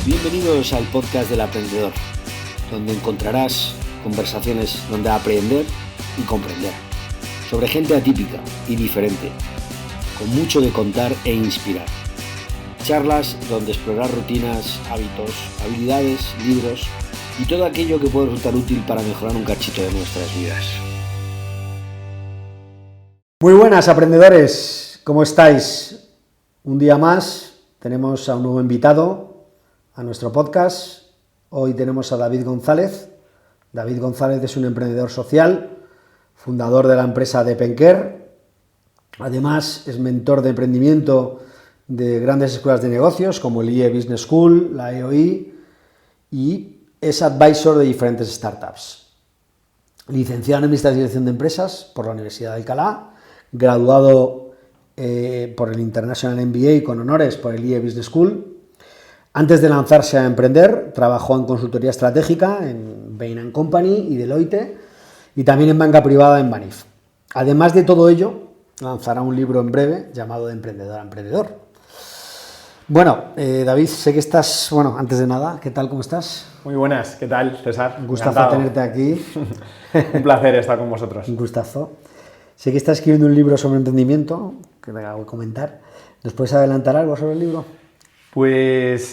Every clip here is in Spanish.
Bienvenidos al podcast del Aprendedor, donde encontrarás conversaciones donde aprender y comprender, sobre gente atípica y diferente, con mucho de contar e inspirar. Charlas donde explorar rutinas, hábitos, habilidades, libros y todo aquello que puede resultar útil para mejorar un cachito de nuestras vidas. Muy buenas, aprendedores, ¿cómo estáis? Un día más tenemos a un nuevo invitado a nuestro podcast. Hoy tenemos a David González. David González es un emprendedor social, fundador de la empresa de Penker. Además, es mentor de emprendimiento de grandes escuelas de negocios como el IE Business School, la EOI, y es advisor de diferentes startups. Licenciado en Administración y Dirección de Empresas por la Universidad de Alcalá, graduado por el International MBA con honores por el IE Business School. Antes de lanzarse a emprender, trabajó en consultoría estratégica en Bain & Company y Deloitte, y también en banca privada en Banif. Además de todo ello, lanzará un libro en breve llamado De Emprendedor a Emprendedor. Bueno, David, sé que estás, antes de nada, ¿qué tal, cómo estás? Muy buenas, ¿qué tal, César? Un gustazo tenerte aquí. Un placer estar con vosotros. Un gustazo. Sé que estás escribiendo un libro sobre emprendimiento, que te hago comentar. ¿Nos puedes adelantar algo sobre el libro? Pues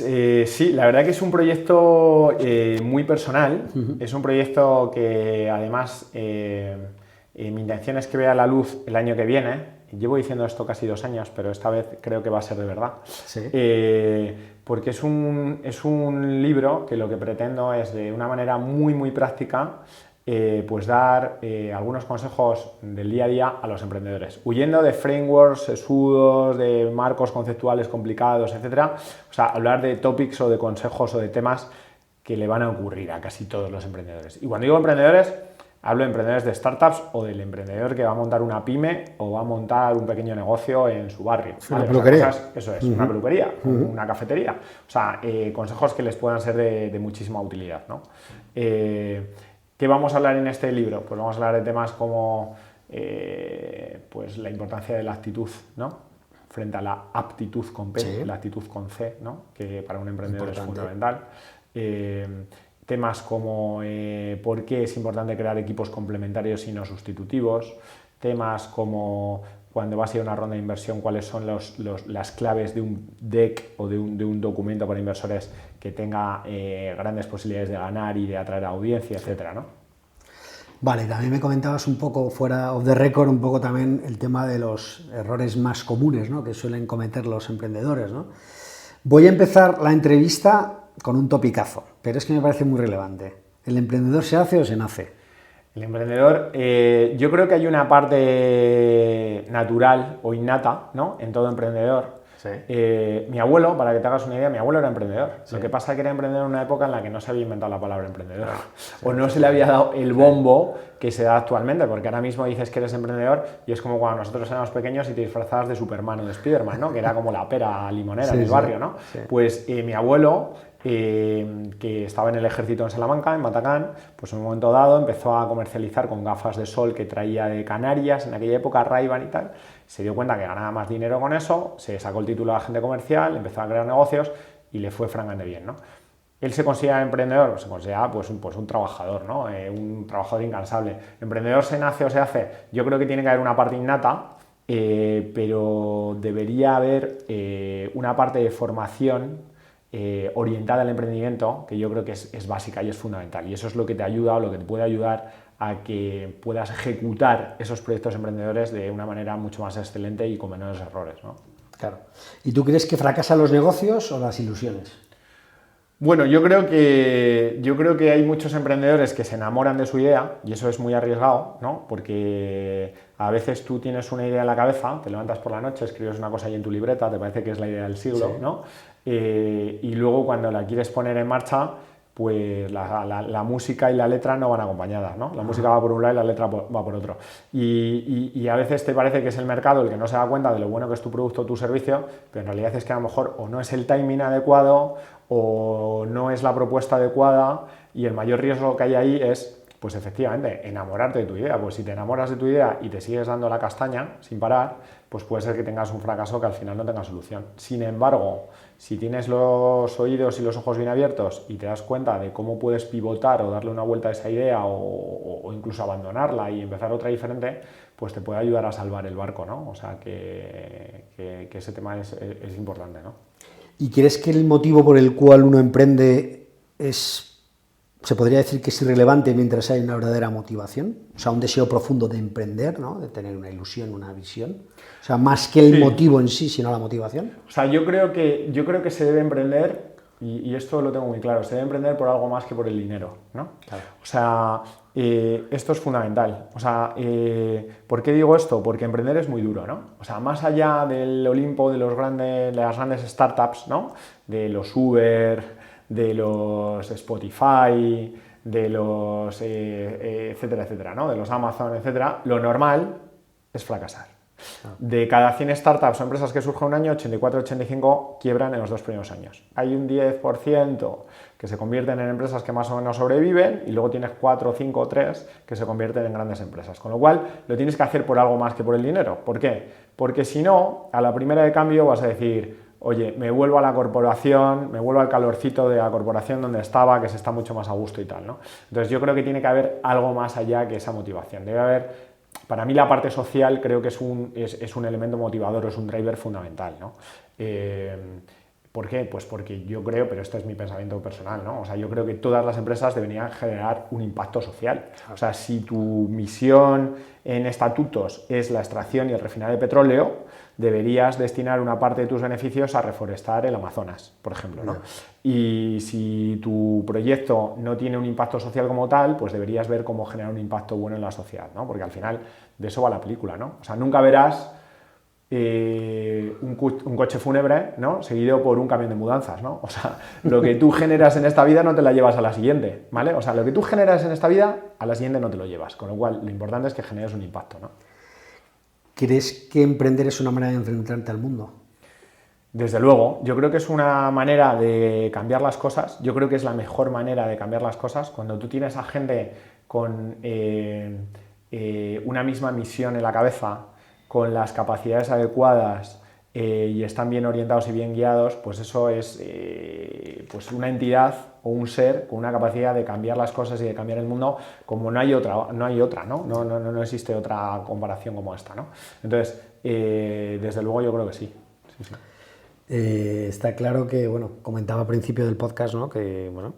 sí, la verdad que es un proyecto muy personal. Es un proyecto que además mi intención es que vea la luz el año que viene. Llevo diciendo esto casi 2 años, pero esta vez creo que va a ser de verdad. Sí. Porque es un libro que lo que pretendo es, de una manera muy práctica, pues dar algunos consejos del día a día a los emprendedores, huyendo de frameworks sesudos, de marcos conceptuales complicados, etcétera. O sea, hablar de topics o de consejos o de temas que le van a ocurrir a casi todos los emprendedores. Y cuando digo emprendedores, hablo de emprendedores de startups o del emprendedor que va a montar una pyme o va a montar un pequeño negocio en su barrio. Una peluquería. Eso es, una peluquería, una cafetería. O sea, consejos que les puedan ser de muchísima utilidad, ¿no? ¿Qué vamos a hablar en este libro? Pues vamos a hablar de temas como pues la importancia de la actitud, ¿no? Frente a la aptitud con P, sí. La actitud con C, ¿no? Que para un emprendedor es fundamental. Temas como por qué es importante crear equipos complementarios y no sustitutivos. Temas como cuando vas a ir a una ronda de inversión, cuáles son las claves de un deck o de un documento para inversores que tenga grandes posibilidades de ganar y de atraer audiencia, etcétera, ¿no? Vale, también me comentabas un poco fuera of the record, un poco también el tema de los errores más comunes, ¿no?, que suelen cometer los emprendedores, ¿no? Voy a empezar la entrevista con un topicazo, pero es que me parece muy relevante. ¿El emprendedor se hace o se nace? El emprendedor, yo creo que hay una parte natural o innata, ¿no?, en todo emprendedor. Sí. Mi abuelo, para que te hagas una idea, mi abuelo era emprendedor. Sí. Lo que pasa es que era emprendedor en una época en la que no se había inventado la palabra emprendedor. Sí. O no se le había dado el bombo que se da actualmente, porque ahora mismo dices que eres emprendedor y es como cuando nosotros éramos pequeños y te disfrazabas de Superman o de Spiderman, ¿no?, que era como la pera limonera del barrio, ¿no? Sí. Pues mi abuelo, que estaba en el ejército en Salamanca, en Matacán, pues en un momento dado empezó a comercializar con gafas de sol que traía de Canarias, en aquella época Ray-Ban y tal. Se dio cuenta que ganaba más dinero con eso, se sacó el título de agente comercial, empezó a crear negocios y le fue francamente bien, ¿no? Él se considera emprendedor, se considera pues un trabajador, ¿no? Un trabajador incansable. ¿Emprendedor se nace o se hace? Yo creo que tiene que haber una parte innata, pero debería haber una parte de formación orientada al emprendimiento, que yo creo que es básica y es fundamental, y eso es lo que te ayuda o lo que te puede ayudar a que puedas ejecutar esos proyectos emprendedores de una manera mucho más excelente y con menores errores, ¿no? Claro. ¿Y tú crees que fracasan los negocios o las ilusiones? Bueno, yo creo que hay muchos emprendedores que se enamoran de su idea y eso es muy arriesgado, ¿no? Porque a veces tú tienes una idea en la cabeza, te levantas por la noche, escribes una cosa ahí en tu libreta, te parece que es la idea del siglo, sí, ¿no? Y luego cuando la quieres poner en marcha, pues la música y la letra no van acompañadas, ¿no? La música va por un lado y la letra va por otro. Y a veces te parece que es el mercado el que no se da cuenta de lo bueno que es tu producto o tu servicio, pero en realidad es que a lo mejor o no es el timing adecuado o no es la propuesta adecuada, y el mayor riesgo que hay ahí es pues efectivamente, enamorarte de tu idea. Pues si te enamoras de tu idea y te sigues dando la castaña sin parar, pues puede ser que tengas un fracaso que al final no tenga solución. Sin embargo, si tienes los oídos y los ojos bien abiertos y te das cuenta de cómo puedes pivotar o darle una vuelta a esa idea o incluso abandonarla y empezar otra diferente, pues te puede ayudar a salvar el barco, ¿no? O sea, que ese tema es importante, ¿no? ¿Y crees que el motivo por el cual uno emprende se podría decir que es irrelevante mientras hay una verdadera motivación? O sea, un deseo profundo de emprender, ¿no? De tener una ilusión, una visión. O sea, más que el motivo en sí, sino la motivación. O sea, yo creo que se debe emprender, y esto lo tengo muy claro, se debe emprender por algo más que por el dinero, ¿no? Claro. O sea, esto es fundamental. O sea, ¿por qué digo esto? Porque emprender es muy duro, ¿no? O sea, más allá del Olimpo de las grandes startups, ¿no? De los Uber, de los Spotify, de los etcétera, etcétera, ¿no? De los Amazon, etcétera, lo normal es fracasar. De cada 100 startups o empresas que surgen un año, 84-85 quiebran en los 2 primeros años. Hay un 10% que se convierten en empresas que más o menos sobreviven y luego tienes 4, 5 o 3 que se convierten en grandes empresas. Con lo cual, lo tienes que hacer por algo más que por el dinero. ¿Por qué? Porque si no, a la primera de cambio vas a decir, oye, me vuelvo a la corporación, me vuelvo al calorcito de la corporación donde estaba, que se está mucho más a gusto y tal, ¿no? Entonces yo creo que tiene que haber algo más allá que esa motivación. Debe haber... Para mí la parte social creo que es un elemento motivador, es un driver fundamental, ¿no? ¿Por qué? Pues porque yo creo, pero esto es mi pensamiento personal, ¿no? O sea, yo creo que todas las empresas deberían generar un impacto social. O sea, si tu misión en estatutos es la extracción y el refinado de petróleo, deberías destinar una parte de tus beneficios a reforestar el Amazonas, por ejemplo, ¿no? Y si tu proyecto no tiene un impacto social como tal, pues deberías ver cómo generar un impacto bueno en la sociedad, ¿no? Porque al final de eso va la película, ¿no? O sea, nunca verás un coche fúnebre, ¿no? Seguido por un camión de mudanzas, ¿no? O sea, lo que tú generas en esta vida no te la llevas a la siguiente, ¿vale? O sea, lo que tú generas en esta vida, a la siguiente no te lo llevas, con lo cual lo importante es que generes un impacto, ¿no? ¿Crees que emprender es una manera de enfrentarte al mundo? Desde luego, yo creo que es una manera de cambiar las cosas, yo creo que es la mejor manera de cambiar las cosas, cuando tú tienes a gente con una misma misión en la cabeza, con las capacidades adecuadas y están bien orientados y bien guiados, pues eso es pues una entidad o un ser con una capacidad de cambiar las cosas y de cambiar el mundo como no hay otra, ¿no? No existe otra comparación como esta, ¿no? Entonces, desde luego yo creo que sí. Está claro que, bueno, comentaba al principio del podcast, ¿no? Que, bueno,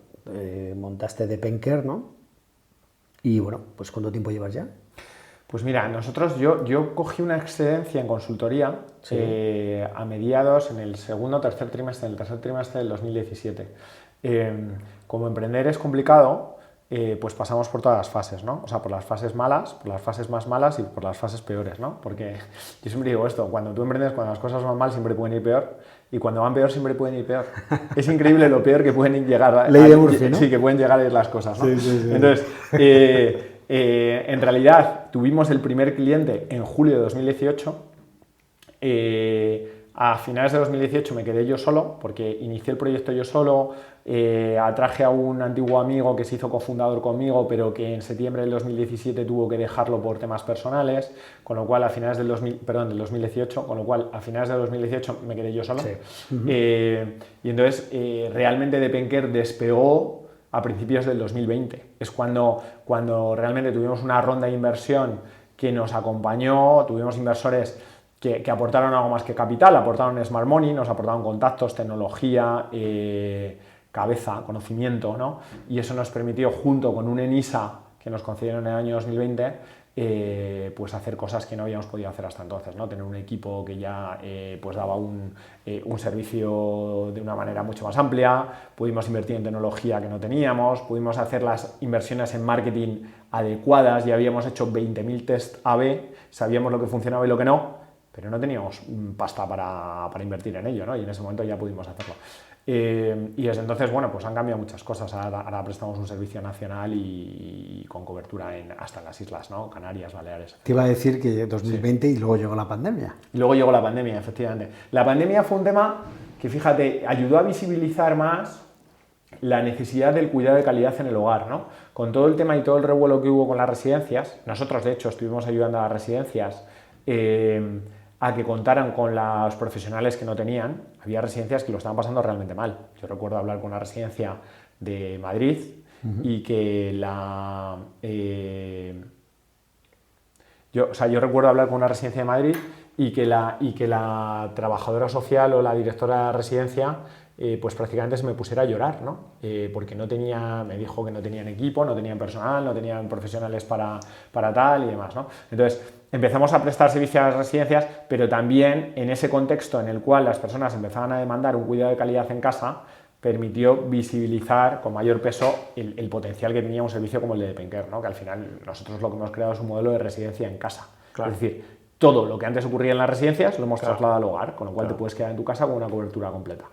montaste The Penker, ¿no? Y, bueno, pues ¿cuánto tiempo llevas ya? Pues mira, yo cogí una excedencia en consultoría a mediados, en el tercer trimestre del 2017. Como emprender es complicado, pues pasamos por todas las fases, ¿no? O sea, por las fases malas, por las fases más malas y por las fases peores, ¿no? Porque yo siempre digo esto, cuando tú emprendes, cuando las cosas van mal siempre pueden ir peor y cuando van peor siempre pueden ir peor. Es increíble lo peor que pueden llegar. Ley de Murphy, ¿no? Sí, que pueden llegar a ir las cosas, ¿no? Sí. Entonces, en realidad tuvimos el primer cliente en julio de 2018. A finales de 2018 me quedé yo solo porque inicié el proyecto yo solo, atraje a un antiguo amigo que se hizo cofundador conmigo pero que en septiembre del 2017 tuvo que dejarlo por temas personales, con lo cual a finales del 2018, con lo cual a finales de 2018 me quedé yo solo. Sí. Y entonces realmente The Penker despegó a principios del 2020. Es cuando realmente tuvimos una ronda de inversión que nos acompañó, tuvimos inversores que aportaron algo más que capital, aportaron smart money, nos aportaron contactos, tecnología, cabeza, conocimiento, ¿no? Y eso nos permitió, junto con un ENISA que nos concedieron en el año 2020, pues hacer cosas que no habíamos podido hacer hasta entonces, ¿no? Tener un equipo que ya pues daba un servicio de una manera mucho más amplia, pudimos invertir en tecnología que no teníamos, pudimos hacer las inversiones en marketing adecuadas, ya habíamos hecho 20.000 test A/B, sabíamos lo que funcionaba y lo que no, pero no teníamos pasta para invertir en ello, ¿no? Y en ese momento ya pudimos hacerlo. Y desde entonces, bueno, pues han cambiado muchas cosas. Ahora prestamos un servicio nacional y con cobertura hasta en las islas, ¿no? Canarias, Baleares. Te iba a decir que 2020 sí. Y luego llegó la pandemia. Y luego llegó la pandemia, efectivamente. La pandemia fue un tema que, fíjate, ayudó a visibilizar más la necesidad del cuidado de calidad en el hogar, ¿no? Con todo el tema y todo el revuelo que hubo con las residencias, nosotros de hecho estuvimos ayudando a las residencias a que contaran con los profesionales que no tenían. Había residencias que lo estaban pasando realmente mal. Yo recuerdo hablar con una residencia de Madrid y que yo recuerdo hablar con una residencia de Madrid y que la trabajadora social o la directora de la residencia pues prácticamente se me pusiera a llorar, ¿no? Porque me dijo que no tenían equipo, no tenían personal, no tenían profesionales para tal y demás, ¿no? Entonces empezamos a prestar servicio a las residencias, pero también en ese contexto en el cual las personas empezaban a demandar un cuidado de calidad en casa, permitió visibilizar con mayor peso el potencial que tenía un servicio como el de Depenker, ¿no? Que al final nosotros lo que hemos creado es un modelo de residencia en casa. Claro. Es decir, todo lo que antes ocurría en las residencias lo hemos trasladado al hogar, con lo cual te puedes quedar en tu casa con una cobertura completa.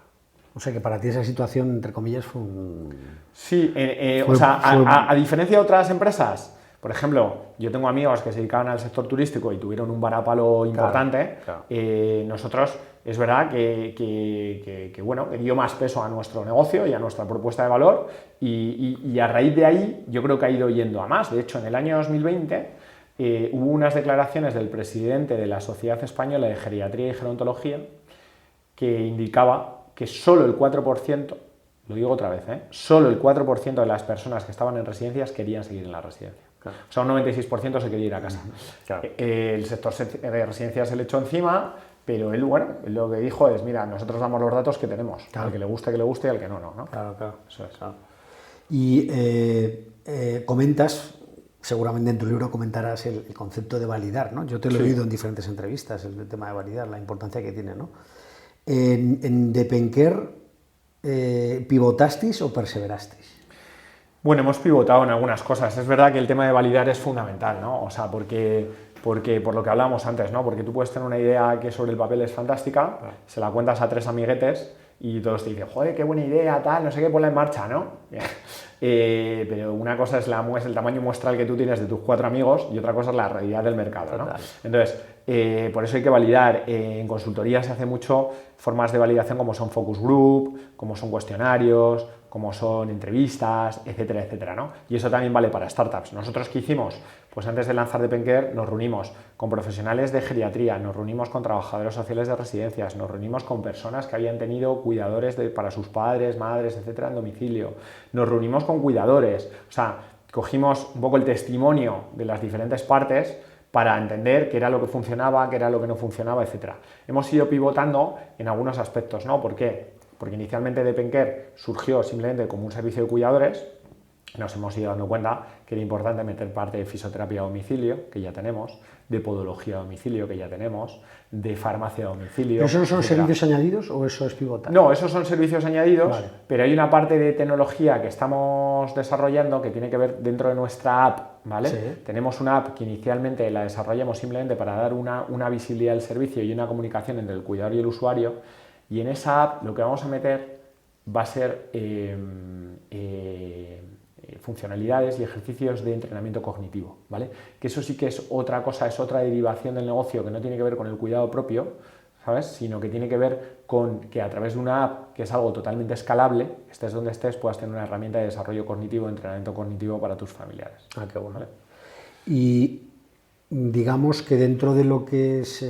O sea que para ti esa situación, entre comillas, fue un... Sí, a diferencia de otras empresas, por ejemplo, yo tengo amigos que se dedicaban al sector turístico y tuvieron un varapalo importante. Claro. Nosotros, es verdad que dio más peso a nuestro negocio y a nuestra propuesta de valor y a raíz de ahí yo creo que ha ido yendo a más. De hecho, en el año 2020 hubo unas declaraciones del presidente de la Sociedad Española de Geriatría y Gerontología que indicaba que solo el 4%, lo digo otra vez, solo el 4% de las personas que estaban en residencias querían seguir en la residencia. Claro. O sea, un 96% se quería ir a casa. Claro. El sector de residencias se le echó encima, pero él lo que dijo es, mira, nosotros damos los datos que tenemos, claro. Al que le guste y al que no. Claro. Eso es. Claro. Y comentas, seguramente en tu libro comentarás el concepto de validar, ¿no? Yo te lo he oído en diferentes entrevistas, el tema de validar, la importancia que tiene, ¿no? En Depenker, ¿pivotasteis o perseverasteis? Bueno, hemos pivotado en algunas cosas. Es verdad que el tema de validar es fundamental, ¿no? O sea, porque por lo que hablábamos antes, ¿no? Porque tú puedes tener una idea que sobre el papel es fantástica, claro. Se la cuentas a 3 amiguetes y todos te dicen, joder, qué buena idea, tal, no sé qué, ponla en marcha, ¿no? Pero una cosa es el tamaño muestral que tú tienes de tus 4 amigos y otra cosa es la realidad del mercado, ¿no? Entonces, por eso hay que validar. En consultoría se hace mucho formas de validación como son focus group, como son cuestionarios, como son entrevistas, etcétera, etcétera, ¿no? Y eso también vale para startups. ¿Nosotros qué hicimos? Pues antes de lanzar Depenker nos reunimos con profesionales de geriatría, nos reunimos con trabajadores sociales de residencias, nos reunimos con personas que habían tenido cuidadores para sus padres, madres, etcétera, en domicilio, nos reunimos con cuidadores, o sea, cogimos un poco el testimonio de las diferentes partes para entender qué era lo que funcionaba, qué era lo que no funcionaba, etcétera. Hemos ido pivotando en algunos aspectos, ¿no? ¿Por qué? Porque inicialmente Depenker surgió simplemente como un servicio de cuidadores. Nos hemos ido dando cuenta que era importante meter parte de fisioterapia a domicilio, que ya tenemos, de podología a domicilio, que ya tenemos, de farmacia a domicilio. ¿Esos son servicios añadidos o eso es pivotar? No, esos son servicios añadidos, vale. Pero hay una parte de tecnología que estamos desarrollando que tiene que ver dentro de nuestra app, ¿vale? Sí. Tenemos una app que inicialmente la desarrollamos simplemente para dar una visibilidad del servicio y una comunicación entre el cuidador y el usuario, y en esa app lo que vamos a meter va a ser funcionalidades y ejercicios de entrenamiento cognitivo, ¿vale? Que eso sí que es otra cosa, es otra derivación del negocio que no tiene que ver con el cuidado propio, ¿sabes? Sino que tiene que ver con que a través de una app, que es algo totalmente escalable, estés donde estés, puedas tener una herramienta de desarrollo cognitivo, de entrenamiento cognitivo para tus familiares. Ah, qué bueno. ¿Vale? Y digamos que dentro de lo que es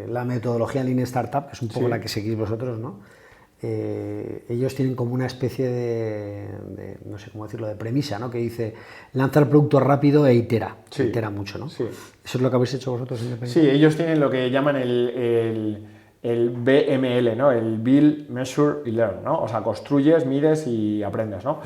la metodología Lean Startup, que es un poco la que seguís vosotros, ¿no? Ellos tienen como una especie de no sé cómo decirlo, de premisa, ¿no? Que dice, lanza el producto rápido e itera. Sí. Itera mucho, ¿no? Sí. ¿Eso es lo que habéis hecho vosotros en Depenker? Sí, ellos tienen lo que llaman el BML, ¿no? El Build, Measure y Learn, ¿no? O sea, construyes, mides y aprendes, ¿no?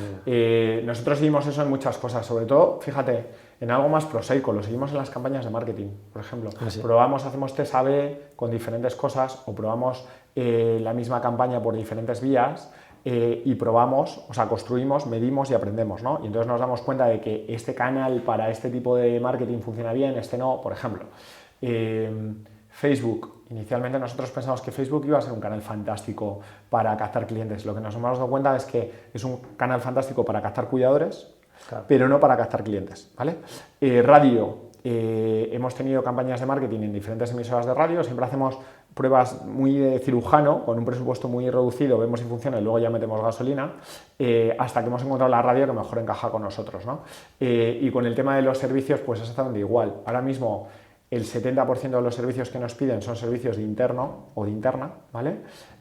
Nosotros seguimos eso en muchas cosas, sobre todo, fíjate, en algo más prosaico, lo seguimos en las campañas de marketing, por ejemplo. ¿Sí? Probamos, hacemos test A/B con diferentes cosas o probamos la misma campaña por diferentes vías y probamos, o sea, construimos, medimos y aprendemos, ¿no? Y entonces nos damos cuenta de que este canal para este tipo de marketing funciona bien, este no, por ejemplo. Facebook, inicialmente nosotros pensamos que Facebook iba a ser un canal fantástico para captar clientes. Lo que nos hemos dado cuenta es que es un canal fantástico para captar cuidadores, claro, pero no para captar clientes, ¿vale? Radio, hemos tenido campañas de marketing en diferentes emisoras de radio, siempre hacemos pruebas muy de cirujano, con un presupuesto muy reducido, vemos si funciona y luego ya metemos gasolina, hasta que hemos encontrado la radio que mejor encaja con nosotros, ¿no? Y con el tema de los servicios, pues es exactamente igual. Ahora mismo el 70% de los servicios que nos piden son servicios de interno o de interna, ¿vale?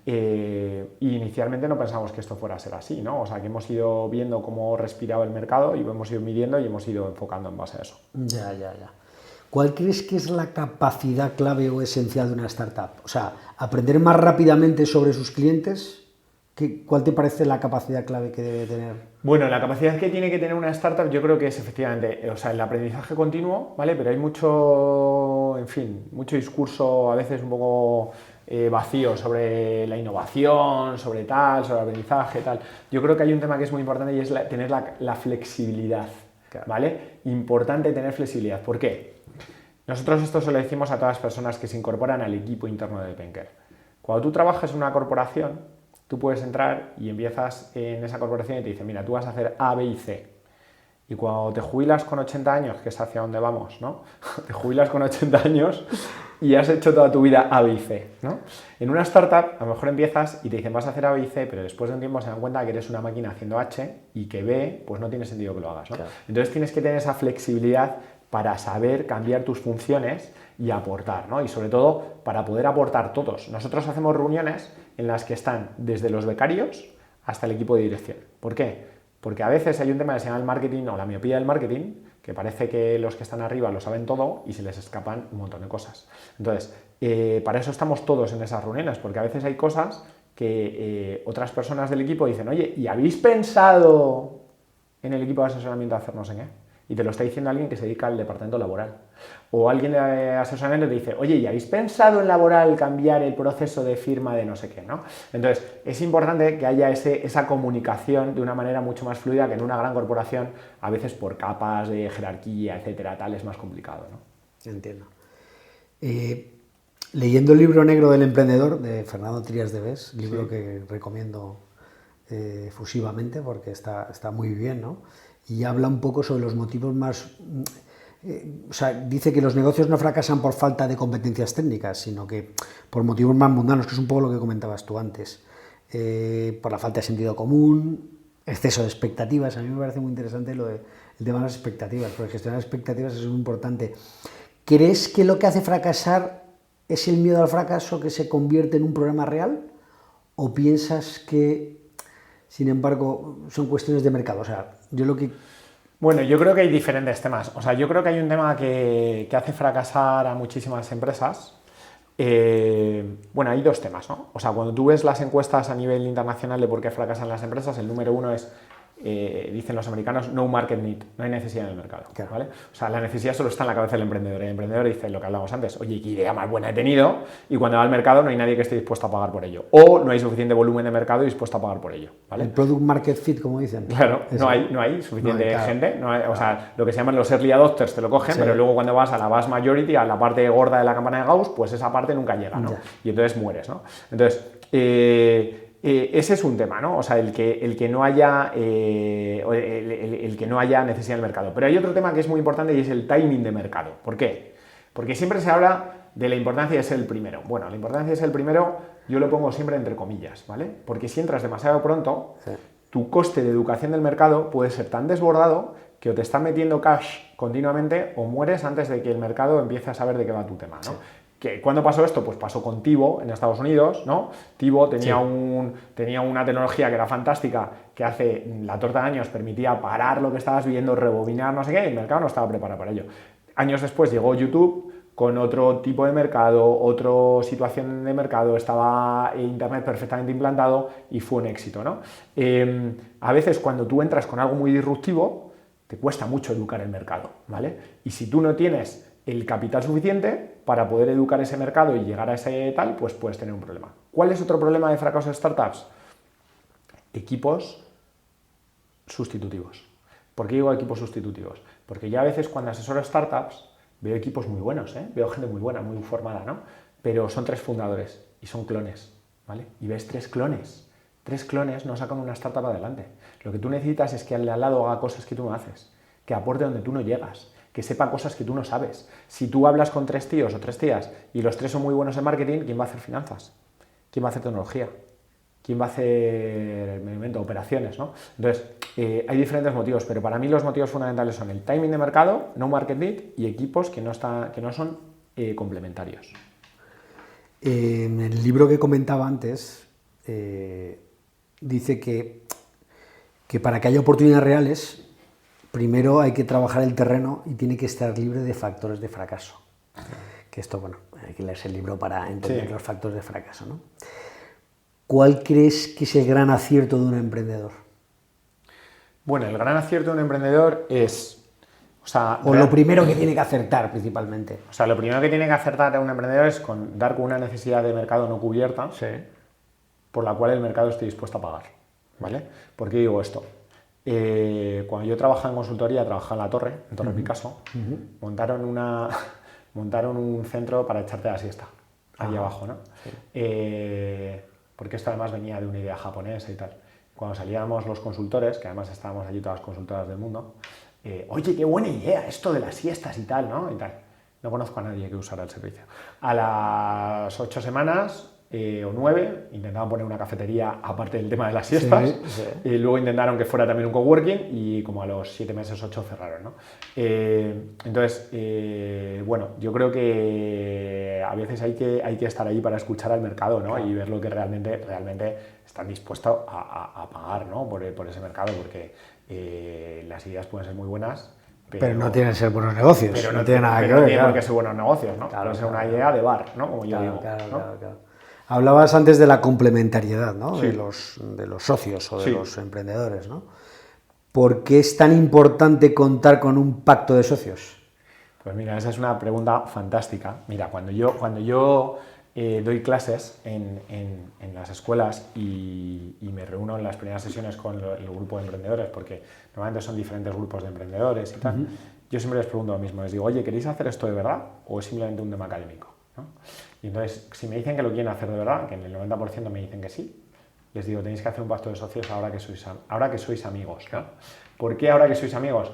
Y inicialmente no pensamos que esto fuera a ser así, ¿no? O sea, que hemos ido viendo cómo respiraba el mercado y hemos ido midiendo y hemos ido enfocando en base a eso. Ya. ¿Cuál crees que es la capacidad clave o esencial de una startup? O sea, aprender más rápidamente sobre sus clientes. ¿Cuál te parece la capacidad clave que debe tener? Bueno, la capacidad que tiene que tener una startup yo creo que es efectivamente, o sea, el aprendizaje continuo, ¿vale? Pero hay mucho, en fin, mucho discurso a veces un poco vacío sobre la innovación, sobre tal, sobre el aprendizaje, tal. Yo creo que hay un tema que es muy importante y es tener la flexibilidad, ¿vale? Importante tener flexibilidad. ¿Por qué? Nosotros esto se lo decimos a todas las personas que se incorporan al equipo interno de Penker. Cuando tú trabajas en una corporación, tú puedes entrar y empiezas en esa corporación y te dicen, mira, tú vas a hacer A, B y C. Y cuando te jubilas con 80 años, que es hacia donde vamos, ¿no? Te jubilas con 80 años y has hecho toda tu vida A, B y C, ¿no? En una startup, a lo mejor empiezas y te dicen, vas a hacer A, B y C, pero después de un tiempo se dan cuenta que eres una máquina haciendo H y que B, pues no tiene sentido que lo hagas, ¿no? Claro. Entonces tienes que tener esa flexibilidad para saber cambiar tus funciones y aportar, ¿no? Y sobre todo para poder aportar todos. Nosotros hacemos reuniones en las que están desde los becarios hasta el equipo de dirección. ¿Por qué? Porque a veces hay un tema que se llama el marketing o la miopía del marketing, que parece que los que están arriba lo saben todo y se les escapan un montón de cosas. Entonces, para eso estamos todos en esas reuniones, porque a veces hay cosas que otras personas del equipo dicen, oye, ¿y habéis pensado en el equipo de asesoramiento hacer no sé qué? Y te lo está diciendo alguien que se dedica al departamento laboral. O alguien de asesoramiento te dice, oye, ¿y habéis pensado en laboral cambiar el proceso de firma de no sé qué, ¿no? Entonces, es importante que haya esa comunicación de una manera mucho más fluida que en una gran corporación, a veces por capas de jerarquía, etcétera, tal, es más complicado, ¿no? Entiendo. Leyendo el libro negro del emprendedor de Fernando Trías de Bes, libro sí, que recomiendo efusivamente porque está muy bien, ¿no? Y habla un poco sobre los motivos más... o sea, dice que los negocios no fracasan por falta de competencias técnicas, sino que por motivos más mundanos, que es un poco lo que comentabas tú antes. Por la falta de sentido común, exceso de expectativas. A mí me parece muy interesante el tema de las expectativas, porque gestionar expectativas es muy importante. ¿Crees que lo que hace fracasar es el miedo al fracaso que se convierte en un problema real? ¿O piensas que, sin embargo, son cuestiones de mercado? O sea, Bueno, yo creo que hay diferentes temas. O sea, yo creo que hay un tema que hace fracasar a muchísimas empresas. Bueno, hay dos temas, ¿no? O sea, cuando tú ves las encuestas a nivel internacional de por qué fracasan las empresas, el número uno es, dicen los americanos, no market need, no hay necesidad en el mercado, claro, ¿vale? O sea, la necesidad solo está en la cabeza del emprendedor. El emprendedor dice lo que hablamos antes, oye, qué idea más buena he tenido, y cuando va al mercado no hay nadie que esté dispuesto a pagar por ello. O no hay suficiente volumen de mercado dispuesto a pagar por ello, ¿vale? El product market fit, como dicen. Claro, no hay suficiente gente. No hay, o sea, lo que se llaman los early adopters te lo cogen, sí, pero luego cuando vas a la vast majority, a la parte gorda de la campana de Gauss, pues esa parte nunca llega, ¿no? Y entonces mueres, ¿no? Entonces, ese es un tema, ¿no? O sea, el que no haya necesidad del mercado. Pero hay otro tema que es muy importante y es el timing de mercado. ¿Por qué? Porque siempre se habla de la importancia de ser el primero. Bueno, la importancia de ser el primero yo lo pongo siempre entre comillas, ¿vale? Porque si entras demasiado pronto, sí, tu coste de educación del mercado puede ser tan desbordado que o te están metiendo cash continuamente o mueres antes de que el mercado empiece a saber de qué va tu tema, ¿no? Sí. ¿Cuándo pasó esto? Pues pasó con TiVo en Estados Unidos, ¿no? TiVo tenía, sí, tenía una tecnología que era fantástica, que hace la torta de años permitía parar lo que estabas viendo, rebobinar, no sé qué, y el mercado no estaba preparado para ello. Años después llegó YouTube con otro tipo de mercado, otra situación de mercado, estaba Internet perfectamente implantado y fue un éxito, ¿no? A veces cuando tú entras con algo muy disruptivo, te cuesta mucho educar el mercado, ¿vale? Y si tú no tienes el capital suficiente para poder educar ese mercado y llegar a ese tal, pues puedes tener un problema. ¿Cuál es otro problema de fracaso de startups? Equipos sustitutivos. ¿Por qué digo equipos sustitutivos? Porque ya a veces cuando asesoro startups veo equipos muy buenos, veo gente muy buena, muy formada, ¿no? Pero son 3 fundadores y son clones, ¿vale? Y ves 3 clones. 3 clones no sacan una startup adelante. Lo que tú necesitas es que al de al lado haga cosas que tú no haces, que aporte donde tú no llegas, que sepa cosas que tú no sabes. Si tú hablas con 3 tíos o 3 tías y los 3 son muy buenos en marketing, ¿quién va a hacer finanzas? ¿Quién va a hacer tecnología? ¿Quién va a hacer, me invento, operaciones, ¿no? Entonces, hay diferentes motivos, pero para mí los motivos fundamentales son el timing de mercado, no market need, y equipos que no son complementarios. En el libro que comentaba antes, dice que para que haya oportunidades reales, primero hay que trabajar el terreno y tiene que estar libre de factores de fracaso. Que esto, bueno, hay que leerse el libro para entender los factores de fracaso, ¿no? ¿Cuál crees que es el gran acierto de un emprendedor? Bueno, el gran acierto de un emprendedor es... lo primero que tiene que acertar, principalmente. O sea, lo primero que tiene que acertar a un emprendedor es dar con una necesidad de mercado no cubierta, por la cual el mercado esté dispuesto a pagar, ¿vale? ¿Por qué digo esto? Cuando yo trabajaba en consultoría, trabajaba en La Torre, en Torre Picasso, montaron un centro para echarte la siesta, ahí abajo, ¿no? Sí. Porque esto además venía de una idea japonesa y tal. Cuando salíamos los consultores, que además estábamos allí todas las consultoras del mundo, oye, qué buena idea esto de las siestas y tal, ¿no? Y tal. No conozco a nadie que usara el servicio. A las 8 semanas o 9 intentaban poner una cafetería aparte del tema de las siestas, y luego intentaron que fuera también un coworking y como a los 7 meses, 8 cerraron, ¿no? Entonces, bueno, yo creo que a veces hay que estar ahí para escuchar al mercado, ¿no? Y ver lo que realmente están dispuestos a pagar, ¿no? por ese mercado, porque las ideas pueden ser muy buenas, pero no tienen que ser buenos negocios. Pero no tiene nada que ver. No tiene por qué ser buenos negocios, ¿no? Puede ser una idea de bar, ¿no? Como yo digo. Claro. Hablabas antes de la complementariedad, ¿no? Sí. de los socios o de los emprendedores, ¿no? ¿Por qué es tan importante contar con un pacto de socios? Pues mira, esa es una pregunta fantástica. Mira, cuando yo doy clases en las escuelas y me reúno en las primeras sesiones con el grupo de emprendedores, porque normalmente son diferentes grupos de emprendedores y tal, yo siempre les pregunto lo mismo, les digo, oye, ¿queréis hacer esto de verdad o es simplemente un tema académico? ¿No? Y entonces, si me dicen que lo quieren hacer de verdad, que en el 90% me dicen que sí, les digo, tenéis que hacer un pacto de socios ahora que sois amigos, ¿no? ¿Por qué ahora que sois amigos?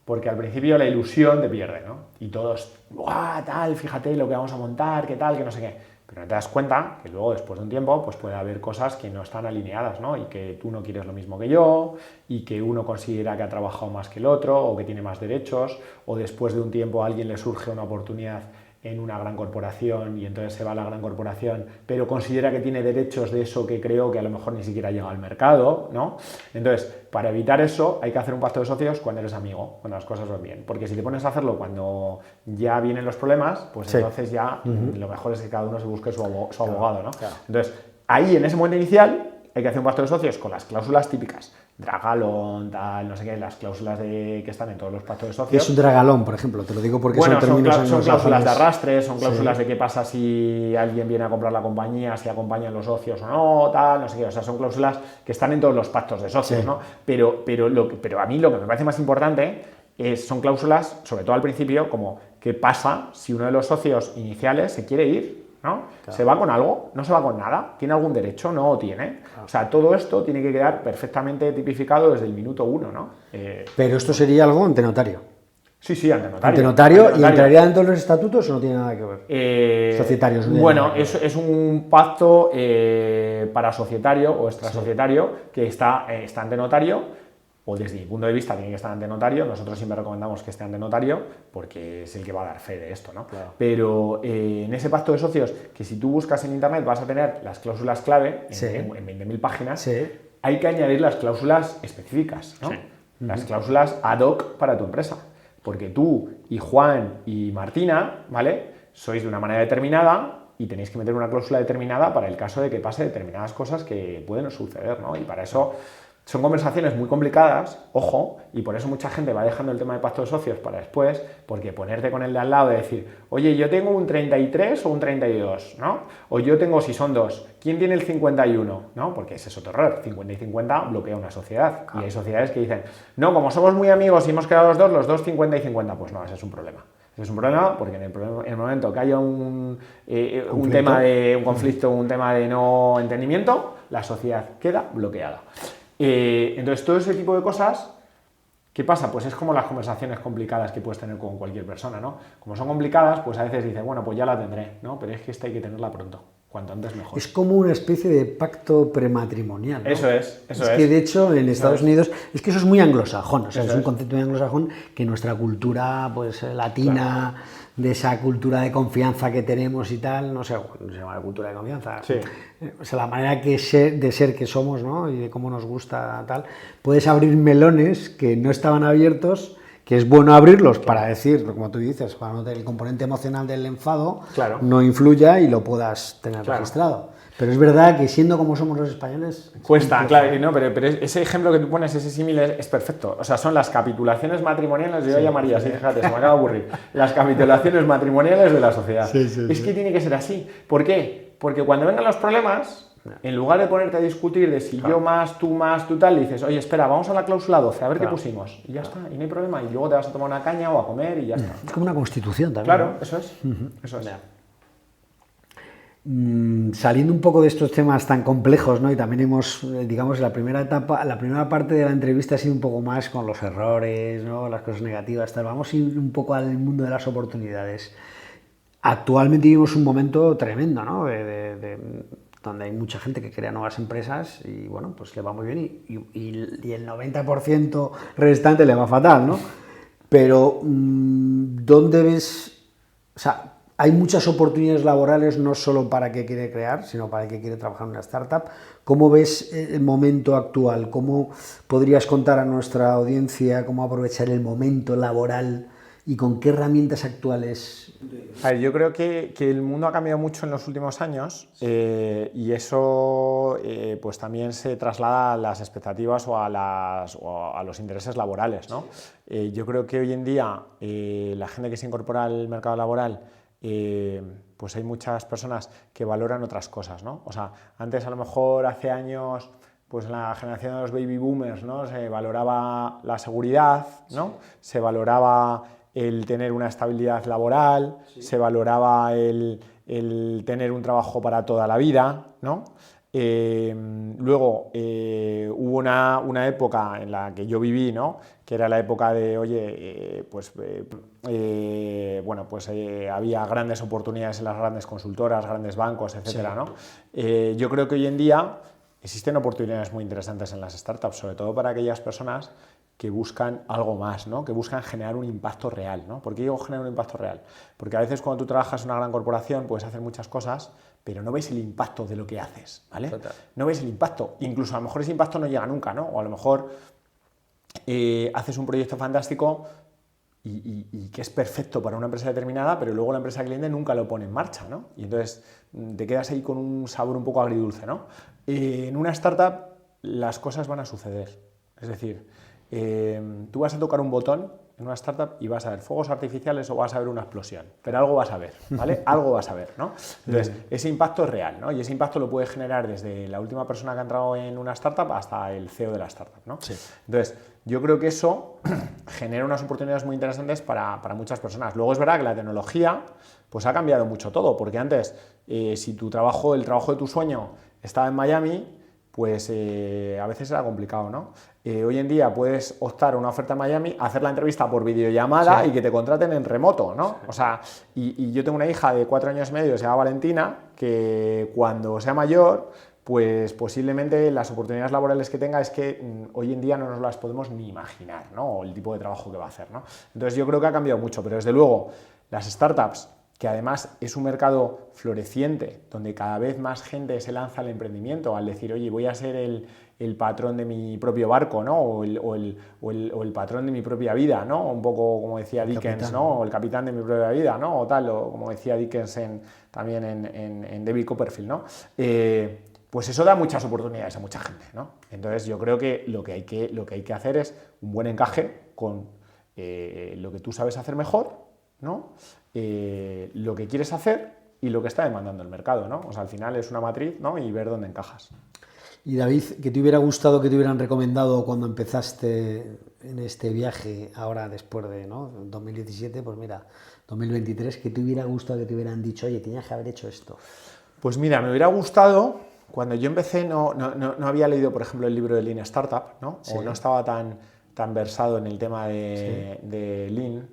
Porque al principio la ilusión te pierde, ¿no? Y todos, ¡guau, tal, fíjate lo que vamos a montar, qué tal, que no sé qué! Pero no te das cuenta que luego, después de un tiempo, pues puede haber cosas que no están alineadas, ¿no? Y que tú no quieres lo mismo que yo, y que uno considera que ha trabajado más que el otro, o que tiene más derechos, o después de un tiempo a alguien le surge una oportunidad en una gran corporación y entonces se va a la gran corporación, pero considera que tiene derechos de eso que creo que a lo mejor ni siquiera llega al mercado, ¿no? Entonces, para evitar eso hay que hacer un pacto de socios cuando eres amigo, cuando las cosas van bien, porque si te pones a hacerlo cuando ya vienen los problemas, pues entonces ya lo mejor es que cada uno se busque su abogado, ¿no? Claro. Entonces, ahí en ese momento inicial hay que hacer un pacto de socios con las cláusulas típicas, dragalón, tal, no sé qué, las cláusulas que están en todos los pactos de socios. ¿Qué es un dragalón, por ejemplo? Te lo digo porque son términos son cláusulas de arrastre, son cláusulas de qué pasa si alguien viene a comprar la compañía, si acompañan los socios o no, tal, no sé qué, o sea, son cláusulas que están en todos los pactos de socios, ¿no? Pero a mí lo que me parece más importante son cláusulas, sobre todo al principio, como qué pasa si uno de los socios iniciales se quiere ir, ¿no? Claro. ¿Se va con algo? ¿No se va con nada? ¿Tiene algún derecho? ¿No lo tiene? Claro. O sea, todo esto tiene que quedar perfectamente tipificado desde el minuto 1, ¿no? Pero esto sería algo ante notario. Sí, ante notario. ¿Ante notario? ¿Y entraría dentro de los estatutos o no tiene nada que ver? Societarios. Bueno, es un pacto para societario o extrasocietario que está ante notario, o desde mi punto de vista tiene que estar ante notario. Nosotros siempre recomendamos que esté ante notario porque es el que va a dar fe de esto, ¿no? Claro. Pero en ese pacto de socios, que si tú buscas en internet vas a tener las cláusulas clave en 20.000 páginas, hay que añadir las cláusulas específicas, ¿no? Las cláusulas ad hoc para tu empresa. Porque tú y Juan y Martina, ¿vale?, sois de una manera determinada y tenéis que meter una cláusula determinada para el caso de que pase determinadas cosas que pueden suceder, ¿no? Y para eso son conversaciones muy complicadas, ojo, y por eso mucha gente va dejando el tema de pacto de socios para después, porque ponerte con el de al lado de decir, oye, yo tengo un 33 o un 32, ¿no? O yo tengo, si son dos, ¿quién tiene el 51? ¿No? Porque ese es otro error, 50 y 50 bloquea una sociedad. Claro. Y hay sociedades que dicen, no, como somos muy amigos y hemos quedado los dos 50 y 50, pues no, ese es un problema. Es un problema porque en el momento que haya un conflicto, un tema de no entendimiento, la sociedad queda bloqueada. Entonces, todo ese tipo de cosas ¿Qué pasa? Pues es como las conversaciones complicadas que puedes tener con cualquier persona, ¿no? Como son complicadas, pues a veces dices, bueno, pues ya la tendré, ¿no? Pero es que esta hay que tenerla pronto, cuanto antes mejor. Es como una especie de pacto prematrimonial, ¿no? Eso es. Es que de hecho en Estados Unidos, es que eso es muy anglosajón, o sea, es un concepto muy anglosajón que nuestra cultura, pues latina, de esa cultura de confianza que tenemos y tal, no sé, ¿cómo se llama la cultura de confianza? Sí. O sea, la manera de ser que somos, ¿no? Y de cómo nos gusta tal, puedes abrir melones que no estaban abiertos, que es bueno abrirlos para decir, como tú dices, para no tener el componente emocional del enfado, no influya y lo puedas tener registrado. Pero es verdad que siendo como somos los españoles... Cuesta, claro, no, pero ese ejemplo que tú pones, ese símil es perfecto. O sea, son las capitulaciones matrimoniales, yo llamaría así, fíjate, se me acaba de aburrir. Las capitulaciones matrimoniales de la sociedad. Es que tiene que ser así. ¿Por qué? Porque cuando vengan los problemas, en lugar de ponerte a discutir de si yo más, tú tal, dices, oye, espera, vamos a la cláusula 12, a ver qué pusimos. Y ya está, y no hay problema. Y luego te vas a tomar una caña o a comer y ya está. Es como una constitución también. Claro, eso es. Eso es. Saliendo un poco de estos temas tan complejos, ¿no? Y también hemos, digamos, la primera parte de la entrevista ha sido un poco más con los errores, ¿no? Las cosas negativas, tal. Vamos a ir un poco al mundo de las oportunidades. Actualmente vivimos un momento tremendo, ¿no? Donde hay mucha gente que crea nuevas empresas y, bueno, pues le va muy bien y el 90% restante le va fatal, ¿no? Pero, ¿dónde ves...? O sea, hay muchas oportunidades laborales no solo para el que quiere crear, sino para el que quiere trabajar en una startup. ¿Cómo ves el momento actual? ¿Cómo podrías contar a nuestra audiencia cómo aprovechar el momento laboral y con qué herramientas actuales? A ver, yo creo que el mundo ha cambiado mucho en los últimos años y eso pues también se traslada a las expectativas o a los intereses laborales, ¿no? Yo creo que hoy en día la gente que se incorpora al mercado laboral, pues hay muchas personas que valoran otras cosas, ¿no? O sea, antes a lo mejor hace años, pues en la generación de los baby boomers, ¿no? Se valoraba la seguridad, ¿no? Se valoraba el tener una estabilidad laboral, se valoraba el tener un trabajo para toda la vida, ¿no? Luego hubo una época en la que yo viví, ¿no? Que era la época de, oye, había grandes oportunidades en las grandes consultoras, grandes bancos, etcétera, ¿no? Yo creo que hoy en día existen oportunidades muy interesantes en las startups, sobre todo para aquellas personas que buscan algo más, ¿no? Que buscan generar un impacto real, ¿no? ¿Por qué digo generar un impacto real? Porque a veces cuando tú trabajas en una gran corporación puedes hacer muchas cosas, pero no ves el impacto de lo que haces, ¿vale? Total. No ves el impacto, incluso a lo mejor ese impacto no llega nunca, ¿no? O a lo mejor haces un proyecto fantástico y que es perfecto para una empresa determinada, pero luego la empresa cliente nunca lo pone en marcha, ¿no? Y entonces te quedas ahí con un sabor un poco agridulce, ¿no? En una startup las cosas van a suceder, es decir, tú vas a tocar un botón en una startup y vas a ver fuegos artificiales o vas a ver una explosión, pero algo vas a ver, ¿vale? Algo vas a ver, ¿no? Entonces, ese impacto es real, ¿no? Y ese impacto lo puede generar desde la última persona que ha entrado en una startup hasta el CEO de la startup, ¿no? Sí. Entonces, yo creo que eso genera unas oportunidades muy interesantes para muchas personas. Luego es verdad que la tecnología pues ha cambiado mucho todo, porque antes, si el trabajo de tu sueño estaba en Miami, pues a veces era complicado, ¿no? Hoy en día puedes optar a una oferta en Miami, hacer la entrevista por videollamada y que te contraten en remoto, ¿no? Sí. O sea, y yo tengo una hija de 4 años y medio, se llama Valentina, que cuando sea mayor, pues posiblemente las oportunidades laborales que tenga es que hoy en día no nos las podemos ni imaginar, ¿no? O el tipo de trabajo que va a hacer, ¿no? Entonces yo creo que ha cambiado mucho, pero desde luego las startups, que además es un mercado floreciente, donde cada vez más gente se lanza al emprendimiento, al decir, oye, voy a ser el patrón de mi propio barco, ¿no? O el patrón de mi propia vida, ¿no? Un poco como decía Dickens, capitán, ¿no? O el capitán de mi propia vida, ¿no? O tal, o como decía Dickens también en David Copperfield, ¿no? Pues eso da muchas oportunidades a mucha gente, ¿no? Entonces yo creo que lo que hay que hacer es un buen encaje con lo que tú sabes hacer mejor, ¿no? Lo que quieres hacer y lo que está demandando el mercado, ¿no? O sea, al final es una matriz, ¿no? Y ver dónde encajas. Y David, ¿qué te hubiera gustado que te hubieran recomendado cuando empezaste en este viaje ahora después de, ¿no? 2017, pues mira, 2023, ¿qué te hubiera gustado que te hubieran dicho, oye, tenías que haber hecho esto? Pues mira, me hubiera gustado, cuando yo empecé no había leído, por ejemplo, el libro de Lean Startup, ¿no? Sí. O no estaba tan tan versado en el tema de Lean.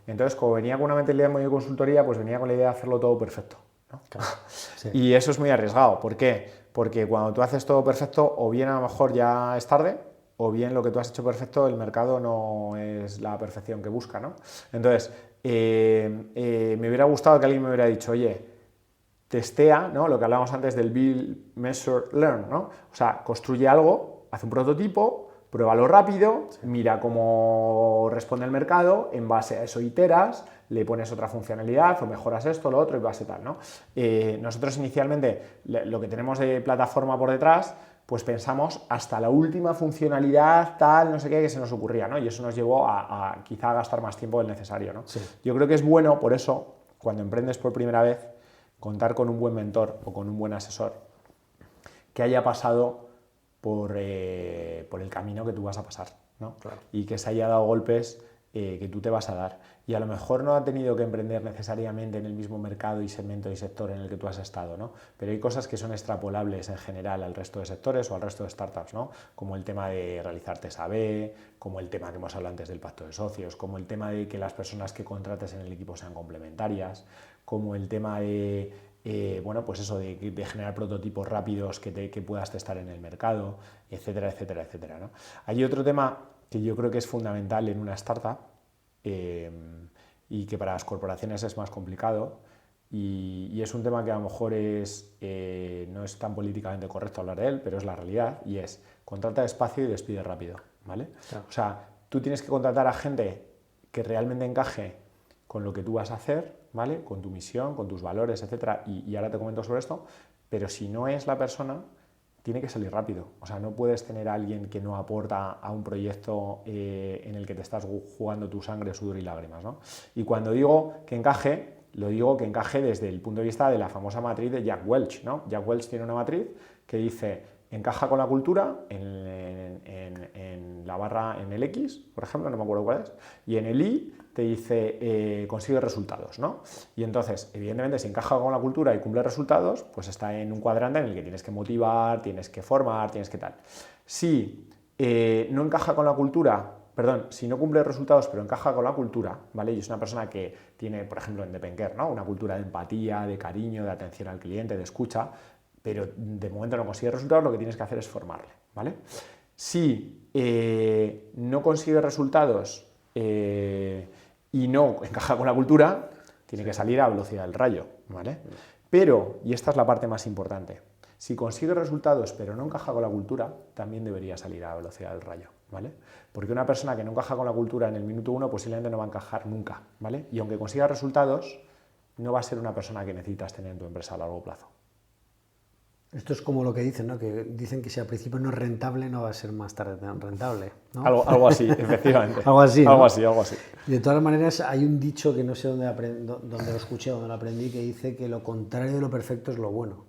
Entonces, como venía con una mentalidad muy de consultoría, pues venía con la idea de hacerlo todo perfecto, ¿no? Claro. Sí. Y eso es muy arriesgado. ¿Por qué? Porque cuando tú haces todo perfecto, o bien a lo mejor ya es tarde, o bien lo que tú has hecho perfecto, el mercado no es la perfección que busca, ¿no? Entonces, me hubiera gustado que alguien me hubiera dicho, oye, testea, ¿no? Lo que hablábamos antes del Build, Measure, Learn, ¿no? O sea, construye algo, hace un prototipo, pruébalo rápido, mira cómo responde el mercado, en base a eso iteras, le pones otra funcionalidad o mejoras esto, lo otro y base tal, ¿no? Nosotros inicialmente lo que tenemos de plataforma por detrás, pues pensamos hasta la última funcionalidad, tal, no sé qué, que se nos ocurría, ¿no? Y eso nos llevó a quizá gastar más tiempo del necesario, ¿no? Sí. Yo creo que es bueno, por eso, cuando emprendes por primera vez, contar con un buen mentor o con un buen asesor que haya pasado por el camino que tú vas a pasar, ¿no? Claro. Y que se haya dado golpes que tú te vas a dar. Y a lo mejor no ha tenido que emprender necesariamente en el mismo mercado y segmento y sector en el que tú has estado, ¿no? Pero hay cosas que son extrapolables en general al resto de sectores o al resto de startups, ¿no? Como el tema de realizar test A/B, como el tema que hemos hablado antes del pacto de socios, como el tema de que las personas que contrates en el equipo sean complementarias, como el tema de bueno, pues eso, de generar prototipos rápidos que puedas testar en el mercado, etcétera, etcétera, etcétera, ¿no? Hay otro tema que yo creo que es fundamental en una startup y que para las corporaciones es más complicado y es un tema que a lo mejor no es tan políticamente correcto hablar de él, pero es la realidad y es contrata despacio y despide rápido, ¿vale? Claro. O sea, tú tienes que contratar a gente que realmente encaje con lo que tú vas a hacer, ¿vale? Con tu misión, con tus valores, etcétera, y ahora te comento sobre esto, pero si no es la persona, tiene que salir rápido. O sea, no puedes tener a alguien que no aporta a un proyecto en el que te estás jugando tu sangre, sudor y lágrimas, ¿no? Y cuando digo que encaje, lo digo que encaje desde el punto de vista de la famosa matriz de Jack Welch, ¿no? Jack Welch tiene una matriz que dice encaja con la cultura en la barra, en el X, por ejemplo, no me acuerdo cuál es, y en el Y te dice consigue resultados, ¿no? Y entonces, evidentemente, si encaja con la cultura y cumple resultados, pues está en un cuadrante en el que tienes que motivar, tienes que formar, tienes que tal. Si no encaja con la cultura, perdón, si no cumple resultados pero encaja con la cultura, ¿vale? Y es una persona que tiene, por ejemplo, en Depenker, ¿no? Una cultura de empatía, de cariño, de atención al cliente, de escucha, pero de momento no consigue resultados, lo que tienes que hacer es formarle, ¿vale? Si no consigue resultados y no encaja con la cultura, tiene que salir a velocidad del rayo, ¿vale? Pero, y esta es la parte más importante, si consigue resultados pero no encaja con la cultura, también debería salir a velocidad del rayo, ¿vale? Porque una persona que no encaja con la cultura en el minuto 1 posiblemente no va a encajar nunca, ¿vale? Y aunque consiga resultados, no va a ser una persona que necesitas tener en tu empresa a largo plazo. Esto es como lo que dicen, ¿no? Que dicen que si al principio no es rentable, no va a ser más tarde tan rentable, ¿no? Algo así, efectivamente. Algo así, ¿no? Algo así. De todas maneras, hay un dicho que no sé dónde lo escuché, dónde lo aprendí, que dice que lo contrario de lo perfecto es lo bueno.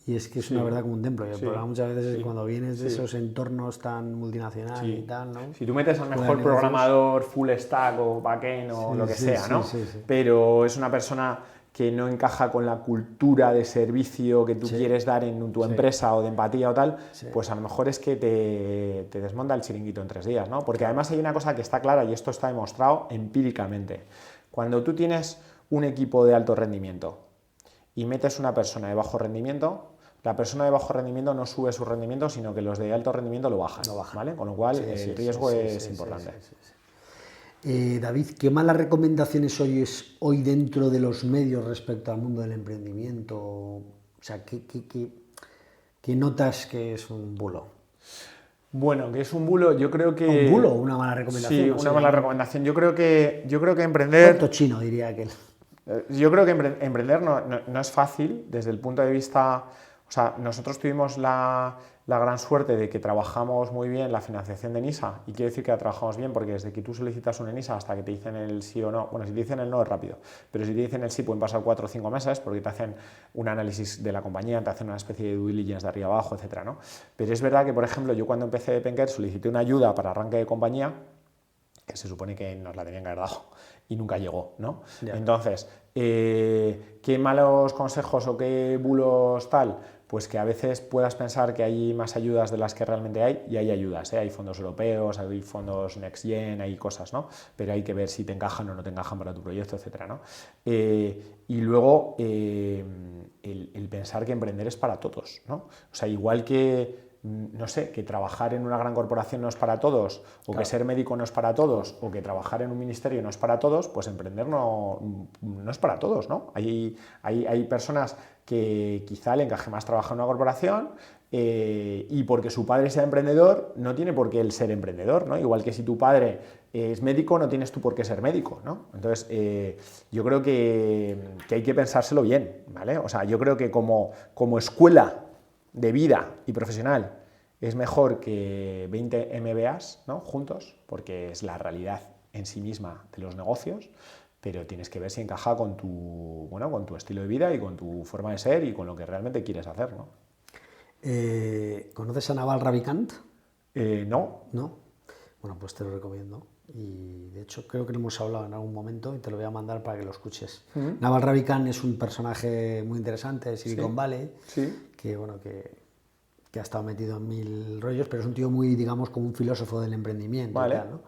Y es que es una verdad como un templo. Y el problema muchas veces es cuando vienes de esos entornos tan multinacionales y tal, ¿no? Si tú metes al mejor programador, full stack o backend o lo que sea, ¿no? Pero es una persona que no encaja con la cultura de servicio que tú quieres dar en tu empresa o de empatía o tal, pues a lo mejor es que te desmonta el chiringuito en 3 días, ¿no? Porque además hay una cosa que está clara y esto está demostrado empíricamente. Cuando tú tienes un equipo de alto rendimiento y metes una persona de bajo rendimiento, la persona de bajo rendimiento no sube su rendimiento, sino que los de alto rendimiento lo bajan, ¿vale? Con lo cual el riesgo es importante. David, ¿qué malas recomendaciones oyes hoy dentro de los medios respecto al mundo del emprendimiento? O sea, ¿qué notas que es un bulo? Bueno, que es un bulo, yo creo que... ¿Un bulo o una mala recomendación? Sí, una mala recomendación. Yo creo que emprender... Cuento chino, diría aquel. Yo creo que emprender no es fácil desde el punto de vista... O sea, nosotros tuvimos la gran suerte de que trabajamos muy bien la financiación de ENISA, y quiero decir que la trabajamos bien porque desde que tú solicitas un ENISA hasta que te dicen el sí o no, bueno, si te dicen el no es rápido, pero si te dicen el sí pueden pasar 4 o 5 meses porque te hacen un análisis de la compañía, te hacen una especie de due diligence de arriba abajo, etcétera, ¿no? Pero es verdad que, por ejemplo, yo cuando empecé Depenker solicité una ayuda para arranque de compañía, que se supone que nos la tenían que haber dado y nunca llegó, ¿no? Yeah. Entonces, ¿qué malos consejos o qué bulos tal? pues que a veces puedas pensar que hay más ayudas de las que realmente hay, y hay ayudas, ¿eh? Hay fondos europeos, hay fondos Next Gen, hay cosas, ¿no? Pero hay que ver si te encajan o no te encajan para tu proyecto, etcétera, ¿no? Y luego el pensar que emprender es para todos, ¿no? O sea, igual que no sé, que trabajar en una gran corporación no es para todos, o que ser médico no es para todos, o que trabajar en un ministerio no es para todos, pues emprender no es para todos, ¿no? Hay personas que quizá le encaje más trabajar en una corporación, y porque su padre sea emprendedor, no tiene por qué él ser emprendedor, ¿no? Igual que si tu padre es médico, no tienes tú por qué ser médico, ¿no? Entonces, yo creo que hay que pensárselo bien, ¿vale? O sea, yo creo que como escuela de vida y profesional es mejor que 20 MBAs, ¿no? Juntos, porque es la realidad en sí misma de los negocios, pero tienes que ver si encaja con con tu estilo de vida y con tu forma de ser y con lo que realmente quieres hacer, ¿no? ¿Conoces a Naval Ravikant? No. ¿No? Bueno, pues te lo recomiendo. Y de hecho creo que lo hemos hablado en algún momento y te lo voy a mandar para que lo escuches. Naval Ravikant es un personaje muy interesante de Silicon Valley, que bueno, que ha estado metido en mil rollos, pero es un tío muy, digamos, como un filósofo del emprendimiento. Vale. Y tal, ¿no?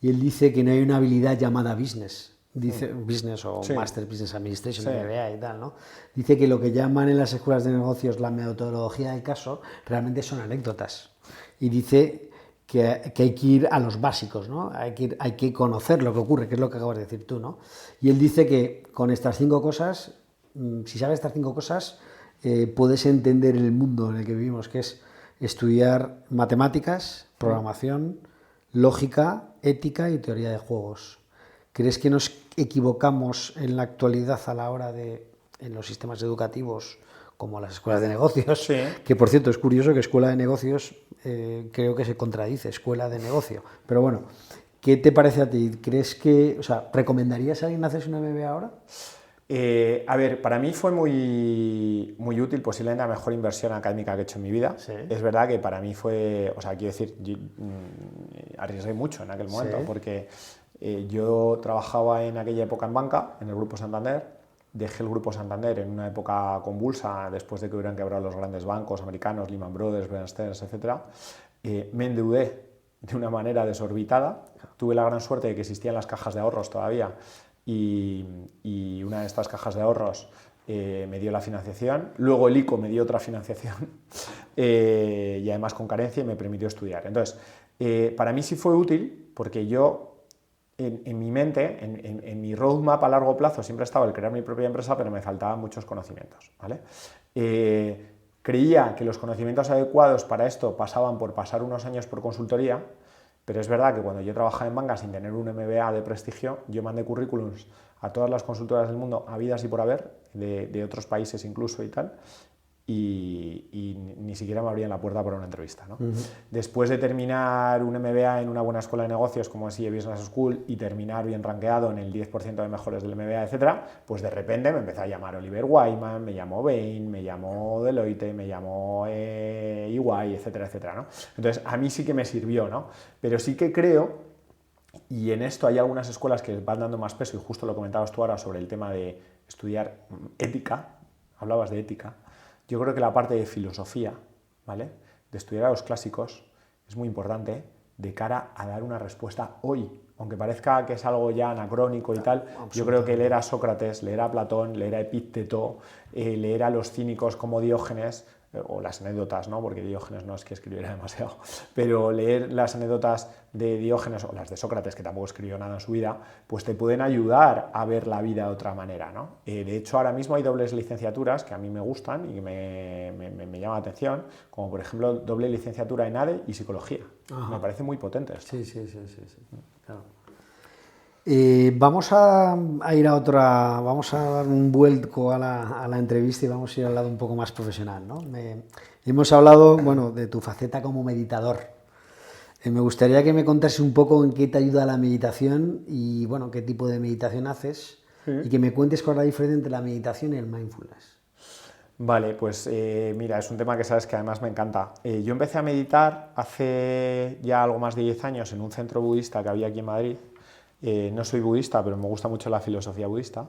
Y él dice que no hay una habilidad llamada business. Dice business o Master Business Administration, MBA y tal, ¿no? Dice que lo que llaman en las escuelas de negocios la metodología del caso realmente son anécdotas. Y dice que hay que ir a los básicos, ¿no? Hay que conocer lo que ocurre, que es lo que acabas de decir tú, ¿no? Y él dice que con estas 5 cosas, si sabes estas 5 cosas, puedes entender el mundo en el que vivimos, que es estudiar matemáticas, programación, lógica, ética y teoría de juegos. ¿Crees que nos equivocamos en la actualidad a la hora en los sistemas educativos, como las escuelas de negocios? Sí. Que por cierto es curioso que escuela de negocios creo que se contradice, escuela de negocio. Pero bueno, ¿qué te parece a ti? ¿Crees que, o sea, recomendarías a alguien hacerse una MBA ahora? A ver, para mí fue muy útil, posiblemente la mejor inversión académica que he hecho en mi vida. Sí. Es verdad que para mí fue, o sea, quiero decir, yo, arriesgué mucho en aquel momento, porque yo trabajaba en aquella época en banca, en el Grupo Santander. Dejé el Grupo Santander en una época convulsa, después de que hubieran quebrado los grandes bancos americanos, Lehman Brothers, Bear Stearns, etc. Me endeudé de una manera desorbitada. Tuve la gran suerte de que existían las cajas de ahorros todavía, y una de estas cajas de ahorros me dio la financiación. Luego el ICO me dio otra financiación, y además con carencia, y me permitió estudiar. Entonces, para mí sí fue útil, porque yo en mi mente, en mi roadmap a largo plazo, siempre estaba el crear mi propia empresa, pero me faltaban muchos conocimientos, ¿vale? Creía que los conocimientos adecuados para esto pasaban por pasar unos años por consultoría, pero es verdad que cuando yo trabajaba en banca sin tener un MBA de prestigio, yo mandé currículums a todas las consultoras del mundo, habidas y por haber, de otros países incluso y tal, y ni siquiera me abrían la puerta para una entrevista, ¿no? Después de terminar un MBA en una buena escuela de negocios como es Business School y terminar bien rankeado en el 10% de mejores del MBA, etcétera, pues de repente me empezó a llamar Oliver Wyman, me llamó Bain, me llamó Deloitte, me llamó EY, etcétera, etcétera, ¿no? Entonces, a mí sí que me sirvió, ¿no? Pero sí que creo, y en esto hay algunas escuelas que van dando más peso, y justo lo comentabas tú ahora sobre el tema de estudiar ética, hablabas de ética. Yo creo que la parte de filosofía, ¿vale?, de estudiar a los clásicos, es muy importante de cara a dar una respuesta hoy. Aunque parezca que es algo ya anacrónico y tal, yo creo que leer a Sócrates, leer a Platón, leer a Epicteto, leer a los cínicos como Diógenes, o las anécdotas, ¿no?, porque Diógenes no es que escribiera demasiado, pero leer las anécdotas de Diógenes o las de Sócrates, que tampoco escribió nada en su vida, pues te pueden ayudar a ver la vida de otra manera, ¿no? De hecho, ahora mismo hay dobles licenciaturas que a mí me gustan y que me llaman la atención, como por ejemplo doble licenciatura en ADE y Psicología. Ajá. Me parece muy potente esto. Sí. Claro. Vamos a ir a otra, vamos a dar un vuelco a la entrevista y vamos a ir al lado un poco más profesional, ¿no? Hemos hablado, bueno, de tu faceta como meditador. Me gustaría que me contases un poco en qué te ayuda la meditación y, bueno, qué tipo de meditación haces, y que me cuentes cuál es la diferencia entre la meditación y el mindfulness. Vale, pues mira, es un tema que sabes que además me encanta. Yo empecé a meditar hace ya algo más de 10 años en un centro budista que había aquí en Madrid. No soy budista, pero me gusta mucho la filosofía budista,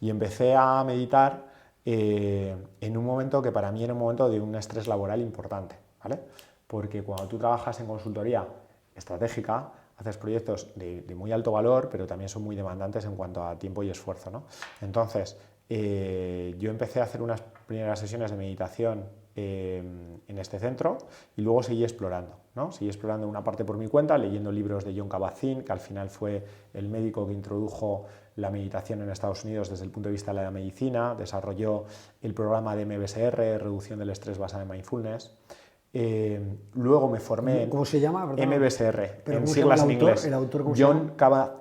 y empecé a meditar en un momento que para mí era un momento de un estrés laboral importante, ¿vale? Porque cuando tú trabajas en consultoría estratégica, haces proyectos de muy alto valor, pero también son muy demandantes en cuanto a tiempo y esfuerzo, ¿no? Entonces, yo empecé a hacer unas primeras sesiones de meditación en este centro y luego seguí explorando, ¿no? Seguí explorando una parte por mi cuenta, leyendo libros de Jon Kabat-Zinn, que al final fue el médico que introdujo la meditación en Estados Unidos desde el punto de vista de la medicina, desarrolló el programa de MBSR, reducción del estrés basado en mindfulness. Luego me formé en ¿Cómo se llama? ¿Verdad? MBSR, ¿Pero en cómo se llama siglas el en autor? inglés. ¿El autor cómo se llama? Jon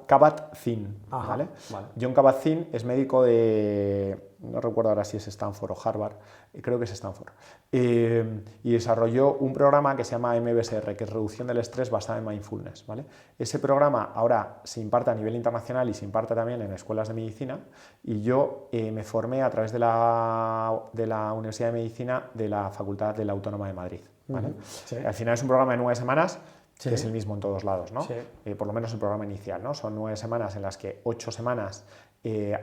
Kabat-Zinn, Ajá, ¿vale? vale. Jon Kabat-Zinn es médico de, no recuerdo ahora si es Stanford o Harvard, creo que es Stanford, y desarrolló un programa que se llama MBSR, que es reducción del estrés basada en mindfulness, ¿vale? Ese programa ahora se imparte a nivel internacional y se imparte también en escuelas de medicina, y yo me formé a través de la Universidad de Medicina de la Facultad de la Autónoma de Madrid, ¿vale? Sí. Al final es un programa de 9 semanas, Sí. que es el mismo en todos lados, ¿no? Sí. Por lo menos el programa inicial, ¿no? Son 9 semanas en las que 8 semanas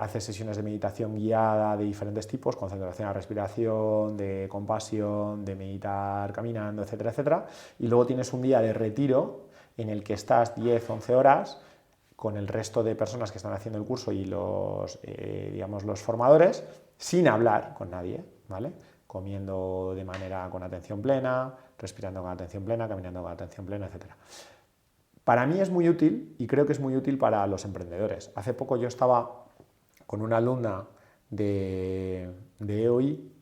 haces sesiones de meditación guiada de diferentes tipos, concentración a respiración, de compasión, de meditar caminando, etcétera, etcétera. Y luego tienes un día de retiro en el que estás 10, 11 horas con el resto de personas que están haciendo el curso y digamos, los formadores, sin hablar con nadie, ¿vale? Comiendo de manera con atención plena, respirando con atención plena, caminando con atención plena, etc. Para mí es muy útil y creo que es muy útil para los emprendedores. Hace poco yo estaba con una alumna de EOI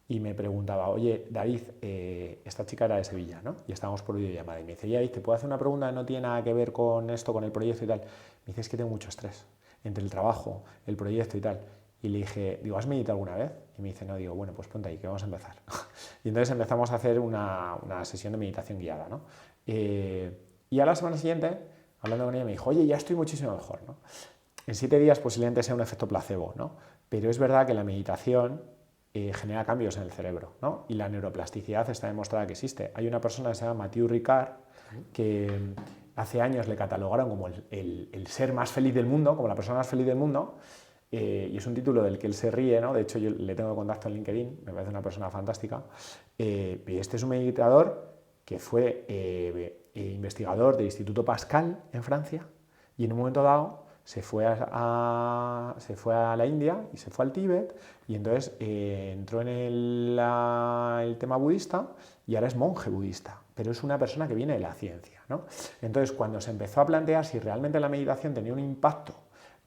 y me preguntaba, oye, David, esta chica era de Sevilla, ¿no? Y estábamos por videollamada y me dice, David, ¿te puedo hacer una pregunta que no tiene nada que ver con esto, con el proyecto y tal? Me dice, es que tengo mucho estrés entre el trabajo, el proyecto y tal. Y le dije, digo, ¿has meditado alguna vez? Y me dice, no, digo, bueno, pues ponte ahí, que vamos a empezar. Y entonces empezamos a hacer una sesión de meditación guiada, ¿no? Y a la semana siguiente, hablando con ella, me dijo, oye, ya estoy muchísimo mejor, ¿no? En 7 días posiblemente sea un efecto placebo, ¿no? Pero es verdad que la meditación genera cambios en el cerebro, ¿no? Y la neuroplasticidad está demostrada que existe. Hay una persona que se llama Mathieu Ricard, que hace años le catalogaron como el ser más feliz del mundo, como la persona más feliz del mundo, y es un título del que él se ríe, ¿no? De hecho, yo le tengo contacto en LinkedIn, me parece una persona fantástica. Y este es un meditador que fue investigador del Instituto Pascal en Francia, y en un momento dado se fue a la India y se fue al Tíbet, y entonces entró en el tema budista y ahora es monje budista, pero es una persona que viene de la ciencia, ¿no? Entonces, cuando se empezó a plantear si realmente la meditación tenía un impacto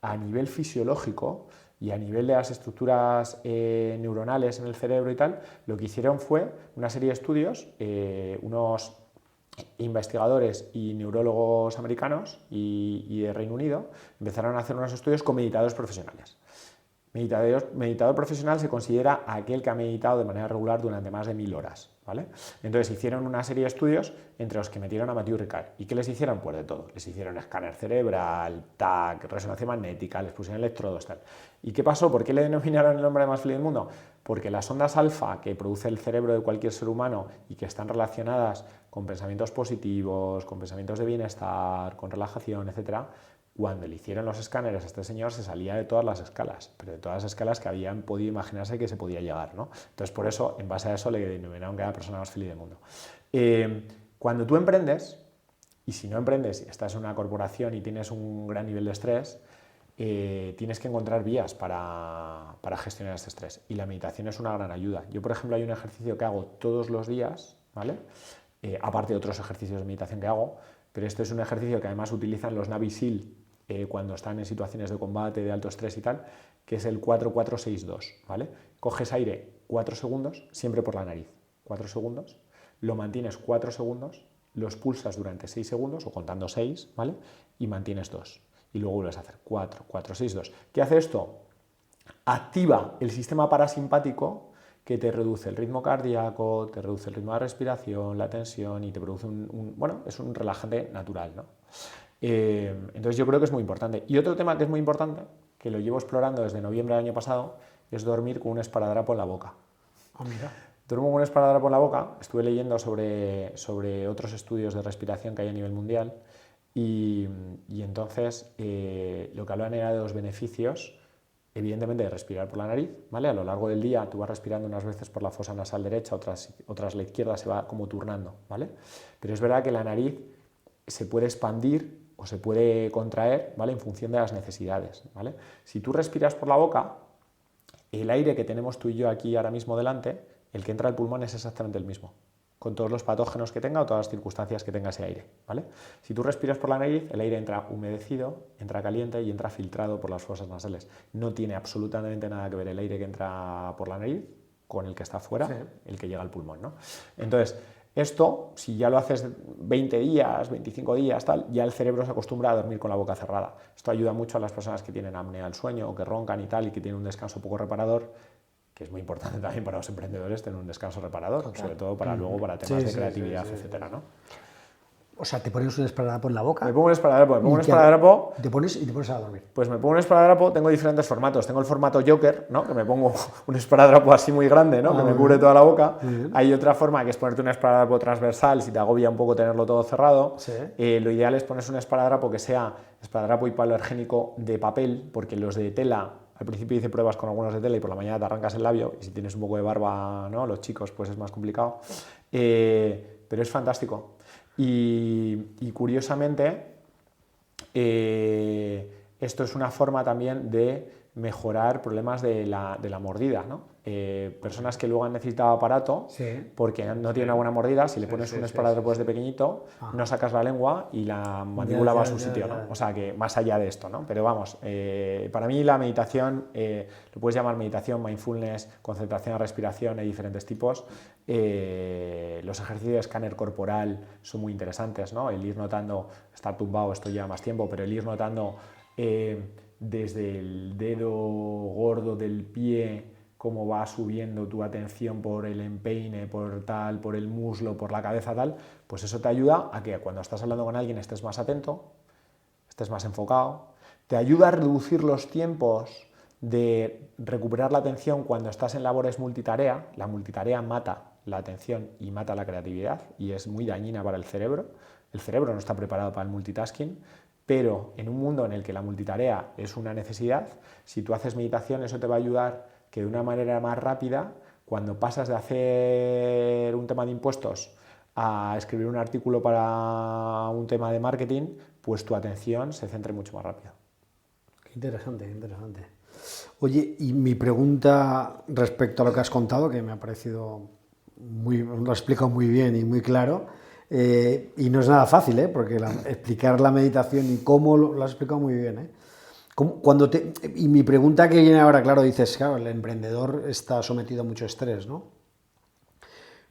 a nivel fisiológico y a nivel de las estructuras neuronales en el cerebro y tal, lo que hicieron fue una serie de estudios, unos investigadores y neurólogos americanos y de Reino Unido empezaron a hacer unos estudios con meditadores profesionales. Meditador profesional se considera aquel que ha meditado de manera regular durante más de 1000 horas, ¿vale? Entonces hicieron una serie de estudios entre los que metieron a Mathieu Ricard. ¿Y qué les hicieron? Pues de todo. Les hicieron escáner cerebral, TAC, resonancia magnética, les pusieron electrodos, tal. ¿Y qué pasó? ¿Por qué le denominaron el hombre más feliz del mundo? Porque las ondas alfa que produce el cerebro de cualquier ser humano y que están relacionadas con pensamientos positivos, con pensamientos de bienestar, con relajación, etcétera, cuando le hicieron los escáneres a este señor se salía de todas las escalas, pero de todas las escalas que habían podido imaginarse que se podía llegar, ¿no? Entonces, por eso, en base a eso, le denominaron que era la persona más feliz del mundo. Cuando tú emprendes, y si no emprendes, estás en una corporación y tienes un gran nivel de estrés, tienes que encontrar vías para gestionar este estrés. Y la meditación es una gran ayuda. Yo, por ejemplo, hay un ejercicio que hago todos los días, ¿vale? Aparte de otros ejercicios de meditación que hago, pero este es un ejercicio que además utilizan los Navy SEAL cuando están en situaciones de combate, de alto estrés y tal, que es el 4-4-6-2, ¿vale? Coges aire 4 segundos, siempre por la nariz, 4 segundos, lo mantienes 4 segundos, los pulsas durante 6 segundos, o contando 6, ¿vale? Y mantienes 2. Y luego vuelves a hacer 4-4-6-2. ¿Qué hace esto? Activa el sistema parasimpático, que te reduce el ritmo cardíaco, te reduce el ritmo de respiración, la tensión y te produce bueno, es un relajante natural, ¿no? Entonces yo creo que es muy importante. Y otro tema que es muy importante, que lo llevo explorando desde noviembre del año pasado, es dormir con un esparadrapo en la boca. Ah, mira. Duermo con un esparadrapo en la boca, estuve leyendo sobre otros estudios de respiración que hay a nivel mundial y entonces lo que hablan era de los beneficios evidentemente, de respirar por la nariz, ¿vale? A lo largo del día tú vas respirando unas veces por la fosa nasal derecha, otras la izquierda, se va como turnando, ¿vale? Pero es verdad que la nariz se puede expandir o se puede contraer, ¿vale? En función de las necesidades, ¿vale? Si tú respiras por la boca, el aire que tenemos tú y yo aquí ahora mismo delante, el que entra al pulmón es exactamente el mismo, con todos los patógenos que tenga o todas las circunstancias que tenga ese aire, ¿vale? Si tú respiras por la nariz, el aire entra humedecido, entra caliente y entra filtrado por las fosas nasales. No tiene absolutamente nada que ver el aire que entra por la nariz con el que está fuera, sí, el que llega al pulmón, ¿no? Entonces, esto, si ya lo haces 20 días, 25 días, tal, ya el cerebro se acostumbra a dormir con la boca cerrada. Esto ayuda mucho a las personas que tienen apnea del sueño o que roncan y tal y que tienen un descanso poco reparador, que es muy importante también para los emprendedores tener un descanso reparador, total, sobre todo para luego para temas de creatividad, etcétera, ¿no? O sea, te pones un esparadrapo en la boca. Me pongo un esparadrapo. Y te pones a dormir. Pues me pongo un esparadrapo, tengo diferentes formatos. Tengo el formato Joker, ¿no? Que me pongo un esparadrapo así muy grande, ¿no? Que me cubre toda la boca. Hay otra forma que es ponerte un esparadrapo transversal, si te agobia un poco tenerlo todo cerrado. Sí. Lo ideal es ponerse un esparadrapo que sea esparadrapo hipoalergénico de papel, porque los de tela, al principio hice pruebas con algunos de tela y por la mañana te arrancas el labio, y si tienes un poco de barba, ¿no? Los chicos, pues es más complicado. Pero es fantástico. Y curiosamente, esto es una forma también de mejorar problemas de la mordida, ¿no? Personas que luego han necesitado aparato, sí, porque no tienen una buena mordida, si le pones un esparadrapo desde pequeñito, no sacas la lengua y la mandíbula va a su sitio, ¿no? O sea que más allá de esto, ¿no? Pero vamos, para mí la meditación, lo puedes llamar meditación, mindfulness, concentración, respiración, hay diferentes tipos. Los ejercicios de escáner corporal son muy interesantes, ¿no? El ir notando, estar tumbado, esto lleva más tiempo, pero el ir notando desde el dedo gordo del pie cómo va subiendo tu atención por el empeine, por tal, por el muslo, por la cabeza, tal, pues eso te ayuda a que cuando estás hablando con alguien estés más atento, estés más enfocado, te ayuda a reducir los tiempos de recuperar la atención cuando estás en labores multitarea. La multitarea mata la atención y mata la creatividad y es muy dañina para el cerebro. El cerebro no está preparado para el multitasking, pero en un mundo en el que la multitarea es una necesidad, si tú haces meditación, eso te va a ayudar que de una manera más rápida, cuando pasas de hacer un tema de impuestos a escribir un artículo para un tema de marketing, pues tu atención se centre mucho más rápido. Qué interesante, qué interesante. Oye, y mi pregunta respecto a lo que has contado, que me ha parecido lo has explicado muy bien y muy claro, y no es nada fácil, porque explicar la meditación y cómo lo has explicado muy bien, y mi pregunta que viene ahora, claro, dices, claro, el emprendedor está sometido a mucho estrés, ¿no?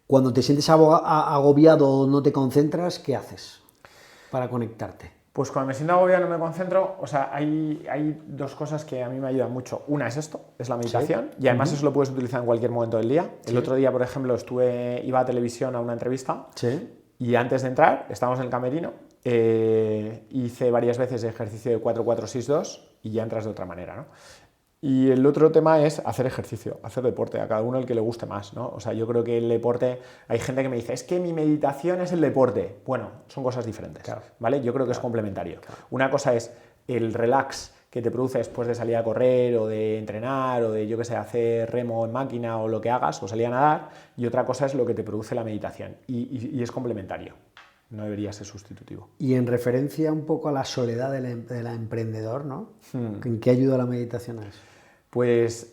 Cuando te sientes agobiado o no te concentras, ¿qué haces para conectarte? Pues cuando me siento agobiado no me concentro, o sea, hay dos cosas que a mí me ayudan mucho. Una es esto, es la meditación, ¿sí? Y además eso lo puedes utilizar en cualquier momento del día. ¿Sí? El otro día, por ejemplo, iba a televisión a una entrevista, ¿sí? Y antes de entrar, estábamos en el camerino, hice varias veces ejercicio de 4-4-6-2 y ya entras de otra manera, ¿no? Y el otro tema es hacer ejercicio, hacer deporte, a cada uno el que le guste más, ¿no? O sea, yo creo que el deporte, hay gente que me dice, es que mi meditación es el deporte. Bueno, son cosas diferentes, claro, ¿vale? Yo creo que es complementario. Claro. Una cosa es el relax que te produce después de salir a correr o de entrenar o de, yo qué sé, hacer remo en máquina o lo que hagas o salir a nadar, y otra cosa es lo que te produce la meditación y es complementario. No debería ser sustitutivo. Y en referencia un poco a la soledad del emprendedor, ¿no? ¿En qué ayuda la meditación a eso? Pues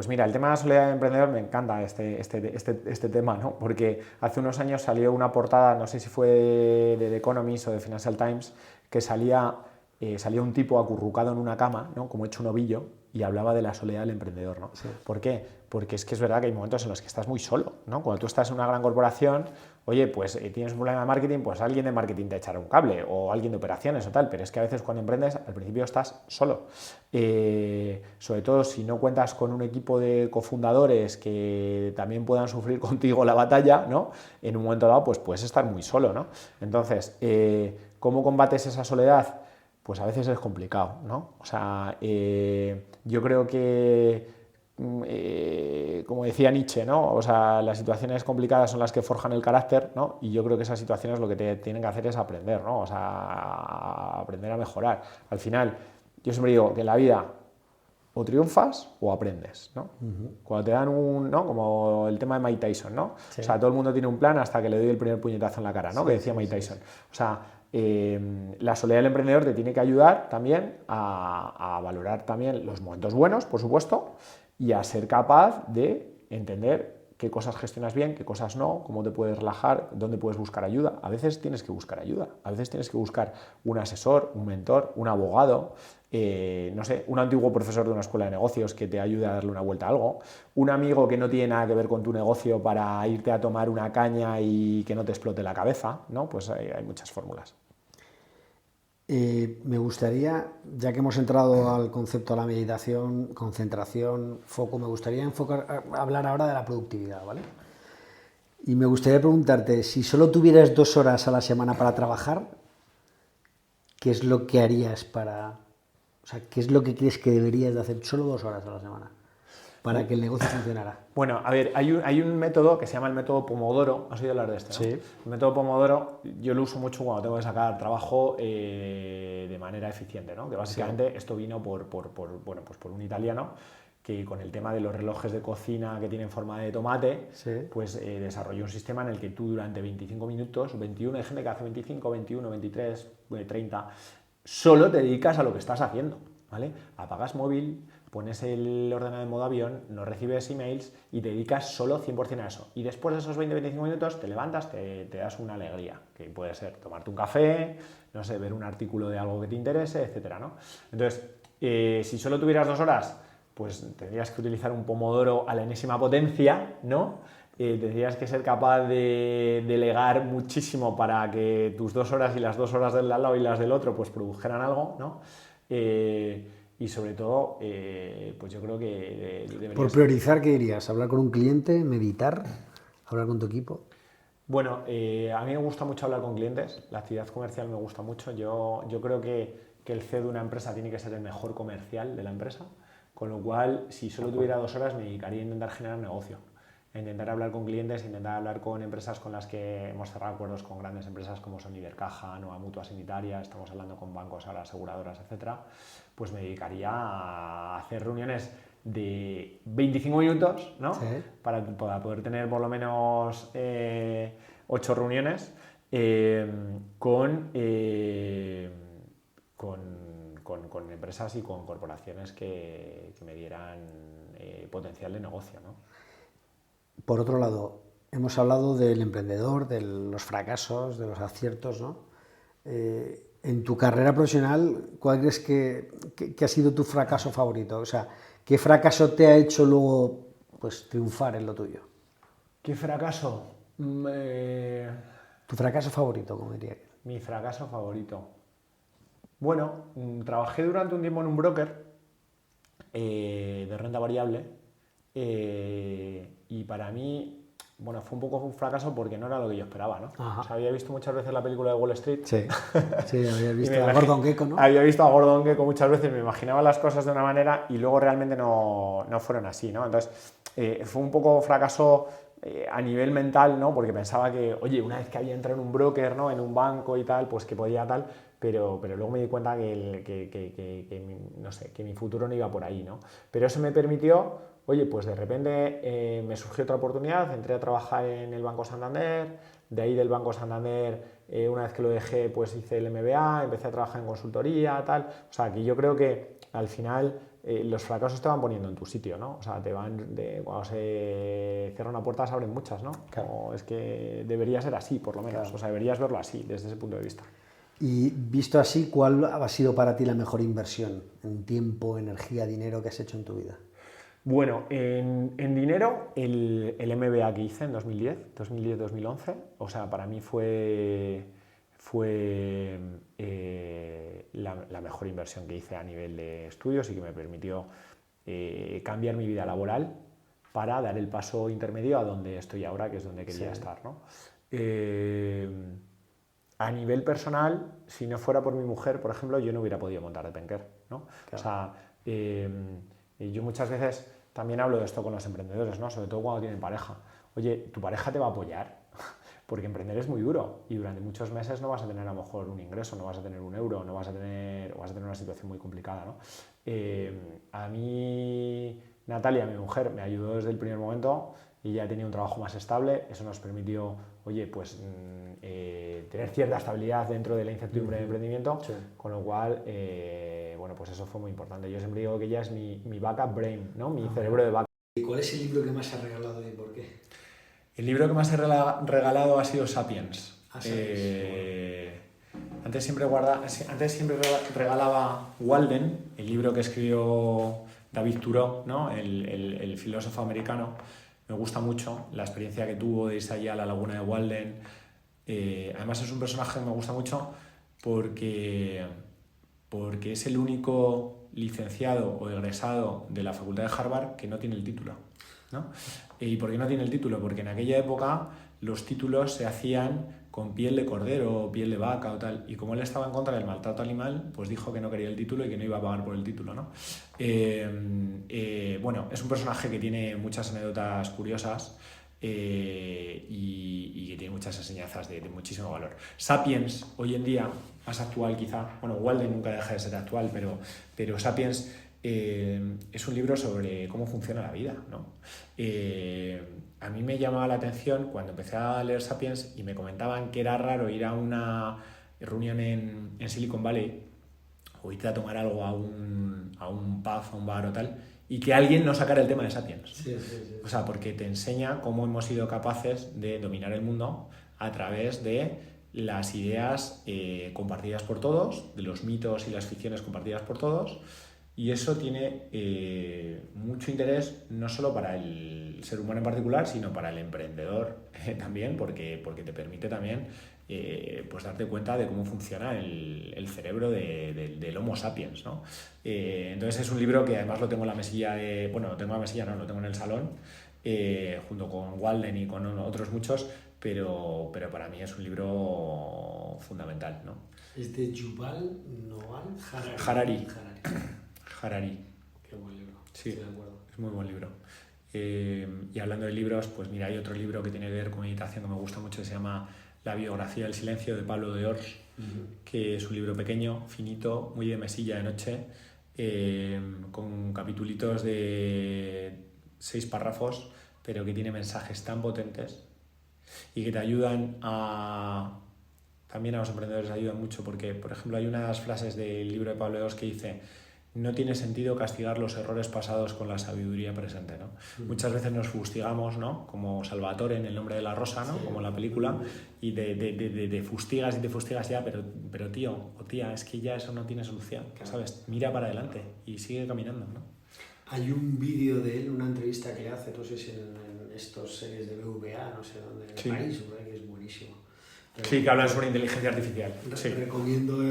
mira, el tema de la soledad del emprendedor me encanta este tema, ¿no? Porque hace unos años salió una portada, no sé si fue de The Economist o de Financial Times, que salía un tipo acurrucado en una cama, ¿no? Como hecho un ovillo, y hablaba de la soledad del emprendedor, ¿no? Sí. ¿Por qué? Porque es que es verdad que hay momentos en los que estás muy solo, ¿no? Cuando tú estás en una gran corporación, oye, pues tienes un problema de marketing, pues alguien de marketing te echará un cable, o alguien de operaciones o tal, pero es que a veces cuando emprendes, al principio estás solo. Sobre todo si no cuentas con un equipo de cofundadores que también puedan sufrir contigo la batalla, ¿no? En un momento dado, pues puedes estar muy solo, ¿no? Entonces, ¿cómo combates esa soledad? Pues a veces es complicado, ¿no? O sea, yo creo que, como decía Nietzsche, ¿no? O sea, las situaciones complicadas son las que forjan el carácter, ¿no? Y yo creo que esas situaciones lo que te tienen que hacer es aprender, ¿no? O sea, aprender a mejorar. Al final, yo siempre digo que en la vida o triunfas o aprendes, ¿no? Cuando te dan ¿no? Como el tema de Mike Tyson, ¿no? Sí. O sea, todo el mundo tiene un plan hasta que le doy el primer puñetazo en la cara, ¿no? Sí, que decía Mike Tyson. O sea, la soledad del emprendedor te tiene que ayudar también a valorar también los momentos buenos, por supuesto, y a ser capaz de entender qué cosas gestionas bien, qué cosas no, cómo te puedes relajar, dónde puedes buscar ayuda. A veces tienes que buscar ayuda, a veces tienes que buscar un asesor, un mentor, un abogado, no sé, un antiguo profesor de una escuela de negocios que te ayude a darle una vuelta a algo, un amigo que no tiene nada que ver con tu negocio para irte a tomar una caña y que no te explote la cabeza, ¿no? Pues hay muchas fórmulas. Me gustaría, ya que hemos entrado al concepto de la meditación, concentración, foco, me gustaría hablar ahora de la productividad, ¿vale? Y me gustaría preguntarte, si solo tuvieras 2 horas a la semana para trabajar, ¿qué es lo que harías o sea, qué es lo que crees que deberías de hacer solo 2 horas a la semana para que el negocio funcionara? Bueno, a ver, hay un método que se llama el método Pomodoro. ¿Has oído hablar de este, no? Sí. El método Pomodoro yo lo uso mucho cuando tengo que sacar trabajo de manera eficiente, ¿no? Que básicamente esto vino por un italiano que con el tema de los relojes de cocina que tienen forma de tomate, pues desarrolló un sistema en el que tú durante 25 minutos, 21, hay gente que hace 25, 21, 23, 30, solo te dedicas a lo que estás haciendo, ¿vale? Apagas móvil, pones el ordenador en modo avión, no recibes emails y te dedicas solo 100% a eso. Y después de esos 20-25 minutos te levantas, te das una alegría, que puede ser tomarte un café, no sé, ver un artículo de algo que te interese, etcétera, ¿no? Entonces, si solo tuvieras 2 horas, pues tendrías que utilizar un pomodoro a la enésima potencia, ¿no? Tendrías que ser capaz de delegar muchísimo para que tus 2 horas y las 2 horas del lado y las del otro pues produjeran algo, ¿no? Y sobre todo, pues yo creo que deberías... Por priorizar, ¿qué dirías? ¿Hablar con un cliente? ¿Meditar? ¿Hablar con tu equipo? Bueno, a mí me gusta mucho hablar con clientes, la actividad comercial me gusta mucho. Yo creo que el CEO de una empresa tiene que ser el mejor comercial de la empresa, con lo cual, si solo tuviera 2 horas, me dedicaría a intentar generar negocio, a intentar hablar con clientes, a intentar hablar con empresas con las que hemos cerrado acuerdos con grandes empresas como son Ibercaja, Nueva Mutua Sanitaria, estamos hablando con bancos, ahora aseguradoras, etcétera. Pues me dedicaría a hacer reuniones de 25 minutos, ¿no? Sí. Para poder tener por lo menos 8 reuniones con empresas y con corporaciones que me dieran potencial de negocio, ¿no? Por otro lado, hemos hablado del emprendedor, de los fracasos, de los aciertos, ¿no? En tu carrera profesional, ¿cuál crees que ha sido tu fracaso favorito? O sea, ¿qué fracaso te ha hecho luego pues, triunfar en lo tuyo? ¿Qué fracaso? ¿Tu fracaso favorito, como diría? Mi fracaso favorito. Bueno, trabajé durante un tiempo en un broker de renta variable y para mí, bueno, fue un poco un fracaso porque no era lo que yo esperaba, ¿no? O sea, había visto muchas veces la película de Wall Street. Sí, sí, había visto a Gordon Gekko, ¿no? Había visto a Gordon Gekko muchas veces, me imaginaba las cosas de una manera y luego realmente no fueron así, ¿no? Entonces, fue un poco fracaso a nivel mental, ¿no? Porque pensaba que, oye, una vez que había entrado en un broker, ¿no? En un banco y tal, pues que podía tal, pero luego me di cuenta no sé, que mi futuro no iba por ahí, ¿no? Pero eso me permitió, oye, pues de repente me surgió otra oportunidad, entré a trabajar en el Banco Santander, de ahí del Banco Santander, una vez que lo dejé, pues hice el MBA, empecé a trabajar en consultoría, tal, o sea, que yo creo que al final los fracasos te van poniendo en tu sitio, ¿no? O sea, cuando se cierra una puerta se abren muchas, ¿no? Claro. O es que debería ser así, por lo menos, claro. O sea, deberías verlo así, desde ese punto de vista. Y visto así, ¿cuál ha sido para ti la mejor inversión en tiempo, energía, dinero que has hecho en tu vida? Bueno, en dinero, el MBA que hice en 2010-2011, o sea, para mí fue la mejor inversión que hice a nivel de estudios y que me permitió cambiar mi vida laboral para dar el paso intermedio a donde estoy ahora, que es donde quería estar, ¿no? A nivel personal, si no fuera por mi mujer, por ejemplo, yo no hubiera podido montar Depenker, ¿no? Claro. O sea, yo muchas veces también hablo de esto con los emprendedores, ¿no? Sobre todo cuando tienen pareja. Oye, ¿tu pareja te va a apoyar? porque emprender es muy duro y durante muchos meses no vas a tener a lo mejor un ingreso, no vas a tener un euro, o vas a tener una situación muy complicada, ¿no? A mí, Natalia, mi mujer, me ayudó desde el primer momento y ya tenía un trabajo más estable, eso nos permitió, oye, pues tener cierta estabilidad dentro de la incertidumbre del emprendimiento, sí. Con lo cual, bueno, pues eso fue muy importante. Yo siempre digo que ella es mi backup brain, ¿no? Mi cerebro de backup. ¿Y cuál es el libro que más has regalado y por qué? El libro que más he regalado ha sido Sapiens. Antes siempre regalaba Walden, el libro que escribió David Thoreau, ¿no? el filósofo americano. Me gusta mucho la experiencia que tuvo de irse allá a la laguna de Walden. Además es un personaje que me gusta mucho porque es el único licenciado o egresado de la Facultad de Harvard que no tiene el título, ¿no? ¿Y por qué no tiene el título? Porque en aquella época los títulos se hacían con piel de cordero o piel de vaca o tal, y como él estaba en contra del maltrato animal, pues dijo que no quería el título y que no iba a pagar por el título, ¿no? Bueno, es un personaje que tiene muchas anécdotas curiosas y que tiene muchas enseñanzas de muchísimo valor. Sapiens, hoy en día, más actual quizá, bueno, Walden nunca deja de ser actual, pero Sapiens es un libro sobre cómo funciona la vida, ¿no? A mí me llamaba la atención cuando empecé a leer Sapiens y me comentaban que era raro ir a una reunión en Silicon Valley o irte a tomar algo a un pub, a un bar o tal, y que alguien no sacara el tema de Sapiens. Sí. O sea, porque te enseña cómo hemos sido capaces de dominar el mundo a través de las ideas compartidas por todos, de los mitos y las ficciones compartidas por todos. Y eso tiene mucho interés no solo para el ser humano en particular, sino para el emprendedor también, porque te permite también pues darte cuenta de cómo funciona el cerebro del Homo sapiens, ¿no? Entonces es un libro que además lo tengo en la mesilla bueno, lo tengo en la mesilla, no, lo tengo en el salón, junto con Walden y con otros muchos, pero para mí es un libro fundamental, ¿no? Es de Yuval Noah Harari. Qué buen libro. Sí, estoy de acuerdo. Es muy buen libro. Y hablando de libros, pues mira, hay otro libro que tiene que ver con meditación que me gusta mucho, que se llama La biografía del silencio, de Pablo de Ors, que es un libro pequeño, finito, muy de mesilla de noche, con capitulitos de 6 párrafos, pero que tiene mensajes tan potentes y que te ayudan también a los emprendedores ayudan mucho, porque, por ejemplo, hay unas frases del libro de Pablo de Ors que dice: no tiene sentido castigar los errores pasados con la sabiduría presente, ¿no? Muchas veces nos fustigamos, ¿no? Como Salvatore en El nombre de la rosa, ¿no? Como en la película, y de fustigas y te fustigas ya, pero tío o tía, es que ya eso no tiene solución, ¿sabes? Mira para adelante y sigue caminando, ¿no? Hay un vídeo de él, una entrevista que hace, no sé si en estos series de BVA, no sé dónde, en el país, que es buenísimo. Sí, que hablan sobre inteligencia artificial. Recomiendo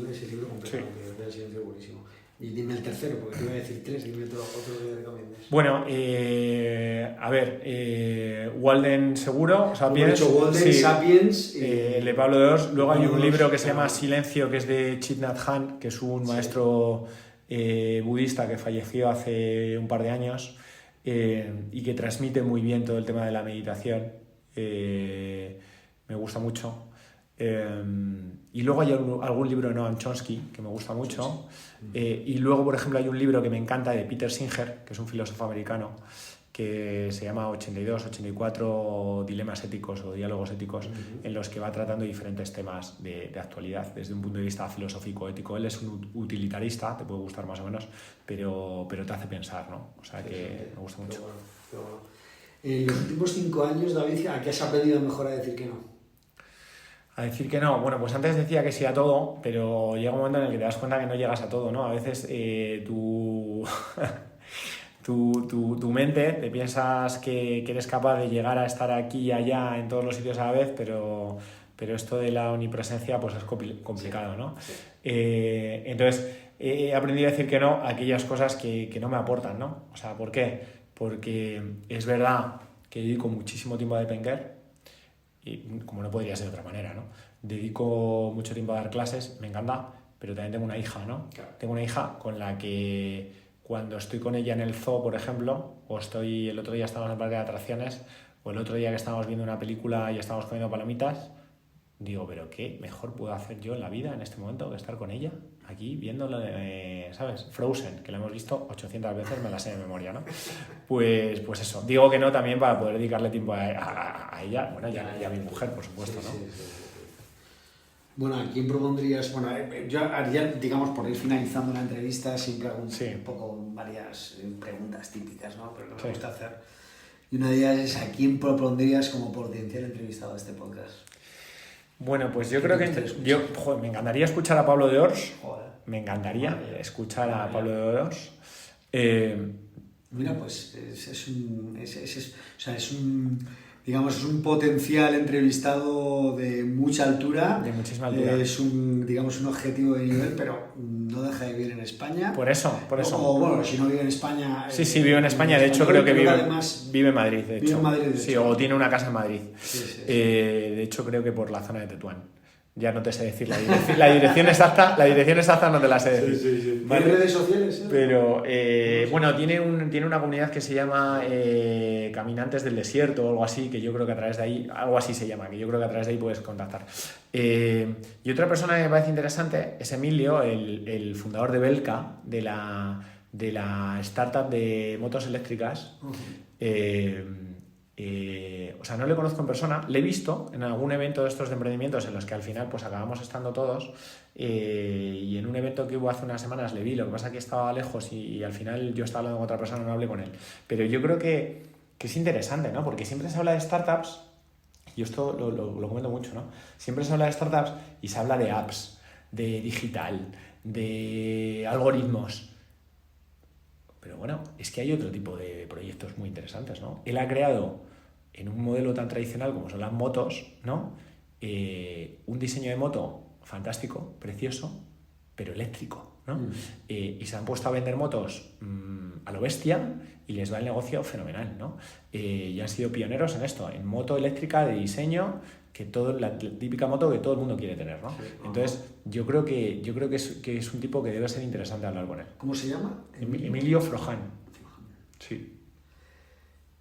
ese libro completamente, el silencio buenísimo. Y dime el tercero, porque te iba a decir 3, dime otro que recomiendes. Bueno, a ver, Walden seguro, Sapiens. Walden, Sapiens. El de Pablo de Ors. Luego hay un libro que se llama Silencio, que es de Thich Nhat Hanh, que es un maestro budista que falleció hace un par de años y que transmite muy bien todo el tema de la meditación. Me gusta mucho. Y luego hay algún libro de Noam Chomsky que me gusta mucho, y luego, por ejemplo, hay un libro que me encanta de Peter Singer, que es un filósofo americano, que se llama 84 dilemas éticos o diálogos éticos, en los que va tratando diferentes temas de actualidad desde un punto de vista filosófico ético. Él es un utilitarista, te puede gustar más o menos, pero te hace pensar, ¿no? O sea que me gusta mucho. Qué bueno. En los últimos 5 años, David, ¿a qué has aprendido mejor a decir que no? A decir que no. Bueno, pues antes decía que sí a todo, pero llega un momento en el que te das cuenta que no llegas a todo, ¿no? A veces tu mente, te piensas que eres capaz de llegar a estar aquí y allá en todos los sitios a la vez, pero esto de la omnipresencia pues es complicado, ¿no? Sí. Entonces, he aprendido a decir que no a aquellas cosas que no me aportan, ¿no? O sea, ¿por qué? Porque es verdad que dedico muchísimo tiempo a Depenguer, y como no podría ser de otra manera, ¿no? Dedico mucho tiempo a dar clases, me encanta, pero también tengo una hija, ¿no? Claro. Tengo una hija con la que cuando estoy con ella en el zoo, por ejemplo, o el otro día estábamos en el parque de atracciones, O el otro día que estábamos viendo una película y estábamos comiendo palomitas, digo, pero ¿qué mejor puedo hacer yo en la vida en este momento que estar con ella? Aquí viéndolo, ¿sabes? Frozen, que lo hemos visto 800 veces, me la sé de memoria, ¿no? Pues eso. Digo que no también para poder dedicarle tiempo a ella, bueno, y a mi mujer, por supuesto, ¿no? Sí. Bueno, ¿a quién propondrías? Bueno, yo haría, digamos, por ir finalizando la entrevista, siempre hago un poco varias preguntas típicas, ¿no? Pero que me gusta hacer. Y una de ellas es, ¿a quién propondrías como potencial entrevistado de este podcast? Bueno, pues yo creo que me encantaría escuchar a Pablo de Ors. Me encantaría escuchar a Pablo de Ors. Mira, pues es un potencial entrevistado de mucha altura. De muchísima altura. Es un objetivo de nivel, pero no deja de vivir en España. Por eso. O bueno, si no vive en España... Sí, vive en España. De hecho, creo que vive en Madrid, de hecho. Vive en Madrid, de hecho. Sí, o tiene una casa en Madrid. Sí. De hecho, creo que por la zona de Tetuán. Ya no te sé decir la dirección exacta no te la sé decir. Sí. ¿Vale? ¿Tiene redes sociales? Pero, bueno, tiene una comunidad que se llama Caminantes del Desierto o algo así, que yo creo que a través de ahí, algo así se llama, que yo creo que a través de ahí puedes contactar. Y otra persona que me parece interesante es Emilio, el fundador de Belka, de la startup de motos eléctricas. O sea, no le conozco en persona, le he visto en algún evento de estos de emprendimientos en los que al final pues acabamos estando todos, y en un evento que hubo hace unas semanas le vi, lo que pasa es que estaba lejos y al final yo estaba hablando con otra persona, no hablé con él, pero yo creo que es interesante, ¿no? Porque siempre se habla de startups, y esto lo comento mucho, ¿no? Siempre se habla de startups y se habla de apps, de digital, de algoritmos. Pero bueno, es que hay otro tipo de proyectos muy interesantes, ¿no? Él ha creado, en un modelo tan tradicional como son las motos, ¿no? Un diseño de moto fantástico, precioso, pero eléctrico, ¿no? Y se han puesto a vender motos a lo bestia y les va el negocio fenomenal, ¿no? Y han sido pioneros en esto, en moto eléctrica de diseño, la típica moto que todo el mundo quiere tener, ¿no? Sí. Entonces, yo creo que es un tipo que debe ser interesante hablar con él. ¿Cómo se llama? Emilio Froján. Sí.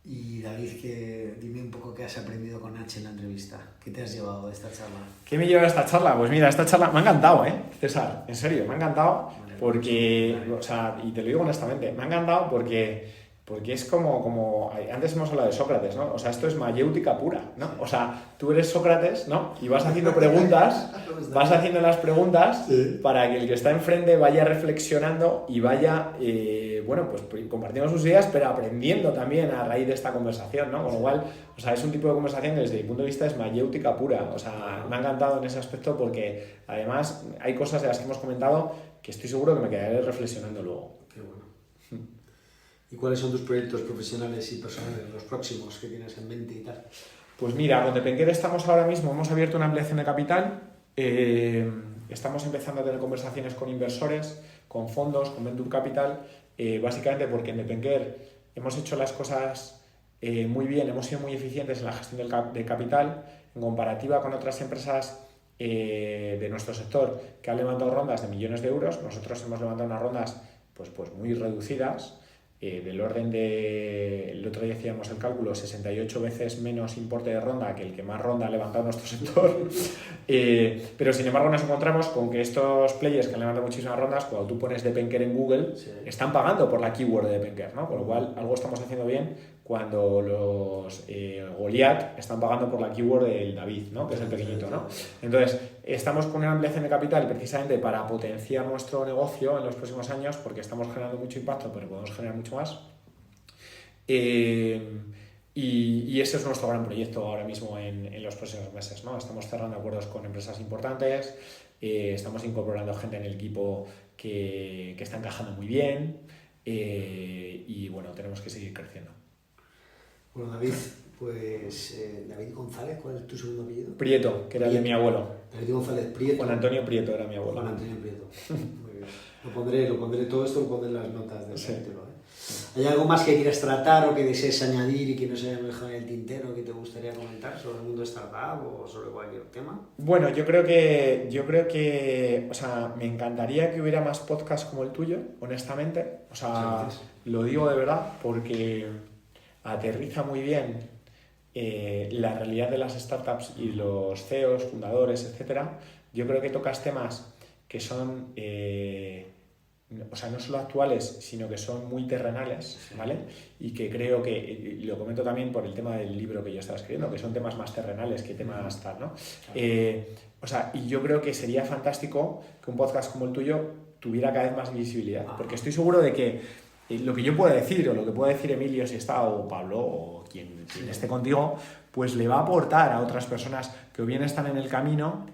Y David, dime un poco qué has aprendido con H en la entrevista. ¿Qué te has llevado de esta charla? ¿Qué me lleva de esta charla? Pues mira, esta charla me ha encantado, César, en serio, me ha encantado porque, o sea, y te lo digo honestamente, me ha encantado porque es como antes hemos hablado de Sócrates, ¿no? O sea, esto es mayéutica pura, ¿no? O sea, tú eres Sócrates, ¿no? Y vas haciendo preguntas, las preguntas para que el que está enfrente vaya reflexionando y vaya, bueno, pues compartiendo sus ideas, pero aprendiendo también a raíz de esta conversación, ¿no? Con lo cual, o sea, es un tipo de conversación que desde mi punto de vista es mayéutica pura. O sea, me ha encantado en ese aspecto porque además hay cosas de las que hemos comentado que estoy seguro que me quedaré reflexionando luego. Qué bueno. ¿Y cuáles son tus proyectos profesionales y personales, los próximos que tienes en mente y tal? Pues mira, con Depenquer estamos ahora mismo, hemos abierto una ampliación de capital, estamos empezando a tener conversaciones con inversores, con fondos, con Venture Capital, básicamente porque en Depenquer hemos hecho las cosas muy bien, hemos sido muy eficientes en la gestión del capital, en comparativa con otras empresas de nuestro sector que han levantado rondas de millones de euros. Nosotros hemos levantado unas rondas pues muy reducidas, del orden de, el otro día hacíamos el cálculo, 68 veces menos importe de ronda que el que más ronda ha levantado nuestro sector. Pero sin embargo nos encontramos con que estos players que han levantado muchísimas rondas, cuando tú pones Depenquer en Google, están pagando por la keyword de Depenquer, ¿no? Con lo cual algo estamos haciendo bien cuando los Goliath están pagando por la keyword del David, ¿no? Que es el pequeñito, ¿no? Entonces, estamos con una ampliación de capital precisamente para potenciar nuestro negocio en los próximos años, porque estamos generando mucho impacto, pero podemos generar mucho más. Y ese es nuestro gran proyecto ahora mismo en los próximos meses, ¿no? Estamos cerrando acuerdos con empresas importantes, estamos incorporando gente en el equipo que está encajando muy bien, y bueno, tenemos que seguir creciendo. Bueno, David, pues David González, ¿cuál es tu segundo apellido? Prieto, que era el de mi abuelo. David González Prieto. Juan Antonio Prieto era mi abuelo. Juan Antonio Prieto. Muy bien. Lo pondré todo esto, lo pondré en las notas del capítulo. ¿Hay algo más que quieras tratar o que desees añadir y que no se haya dejado en el tintero que te gustaría comentar sobre el mundo startup o sobre cualquier tema? Bueno, yo creo que, o sea, me encantaría que hubiera más podcasts como el tuyo, honestamente. O sea, lo digo de verdad porque aterriza muy bien la realidad de las startups y los CEOs, fundadores, etcétera, yo creo que tocas temas que son, o sea, no solo actuales, sino que son muy terrenales, ¿vale? Y que creo que, y lo comento también por el tema del libro que yo estaba escribiendo, que son temas más terrenales que temas tal, ¿no? O sea, y yo creo que sería fantástico que un podcast como el tuyo tuviera cada vez más visibilidad, porque estoy seguro de que lo que yo pueda decir, o lo que pueda decir Emilio si está, o Pablo, o quien esté contigo, pues le va a aportar a otras personas que o bien están en el camino,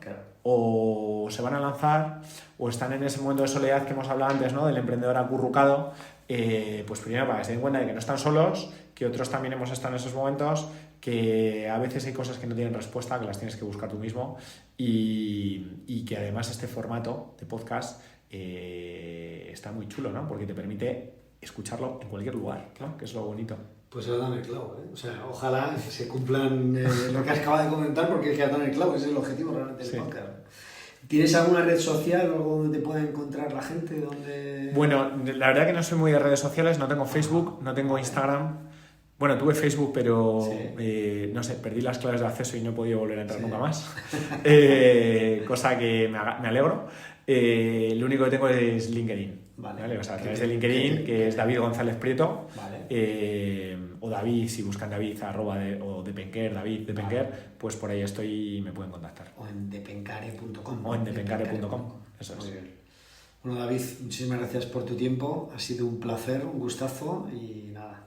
o se van a lanzar, o están en ese momento de soledad que hemos hablado antes, ¿no? Del emprendedor acurrucado, pues primero para que se den cuenta de que no están solos, que otros también hemos estado en esos momentos, que a veces hay cosas que no tienen respuesta, que las tienes que buscar tú mismo, y que además este formato de podcast está muy chulo, ¿no? Porque te permite escucharlo en cualquier lugar, ¿no? Que es lo bonito. Pues has dado el clavo, ¿eh? O sea, ojalá se cumplan lo que has acabado de comentar, porque es que has dado el clavo, ese es el objetivo realmente del podcast. ¿Tienes alguna red social o algo donde te pueda encontrar la gente? Donde... Bueno, la verdad que no soy muy de redes sociales, no tengo Facebook, no tengo Instagram. Bueno, tuve Facebook, pero no sé, perdí las claves de acceso y no he podido volver a entrar nunca más. Cosa que me alegro. Lo único que tengo es LinkedIn. Vale. O sea, a través de LinkedIn, que es David González Prieto. Vale. O David, si buscan David, o Depenker, David Depenker, pues por ahí estoy y me pueden contactar. O en depencare.com. O en depencare.com. Eso es. Bueno, David, muchísimas gracias por tu tiempo. Ha sido un placer, un gustazo y nada.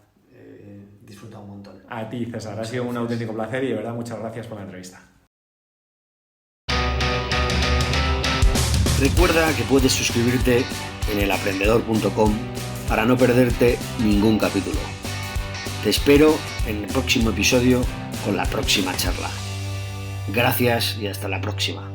Disfruta un montón. A ti, César, ha sido un auténtico placer y de verdad muchas gracias por la entrevista. Recuerda que puedes suscribirte en elaprendedor.com para no perderte ningún capítulo. Te espero en el próximo episodio con la próxima charla. Gracias y hasta la próxima.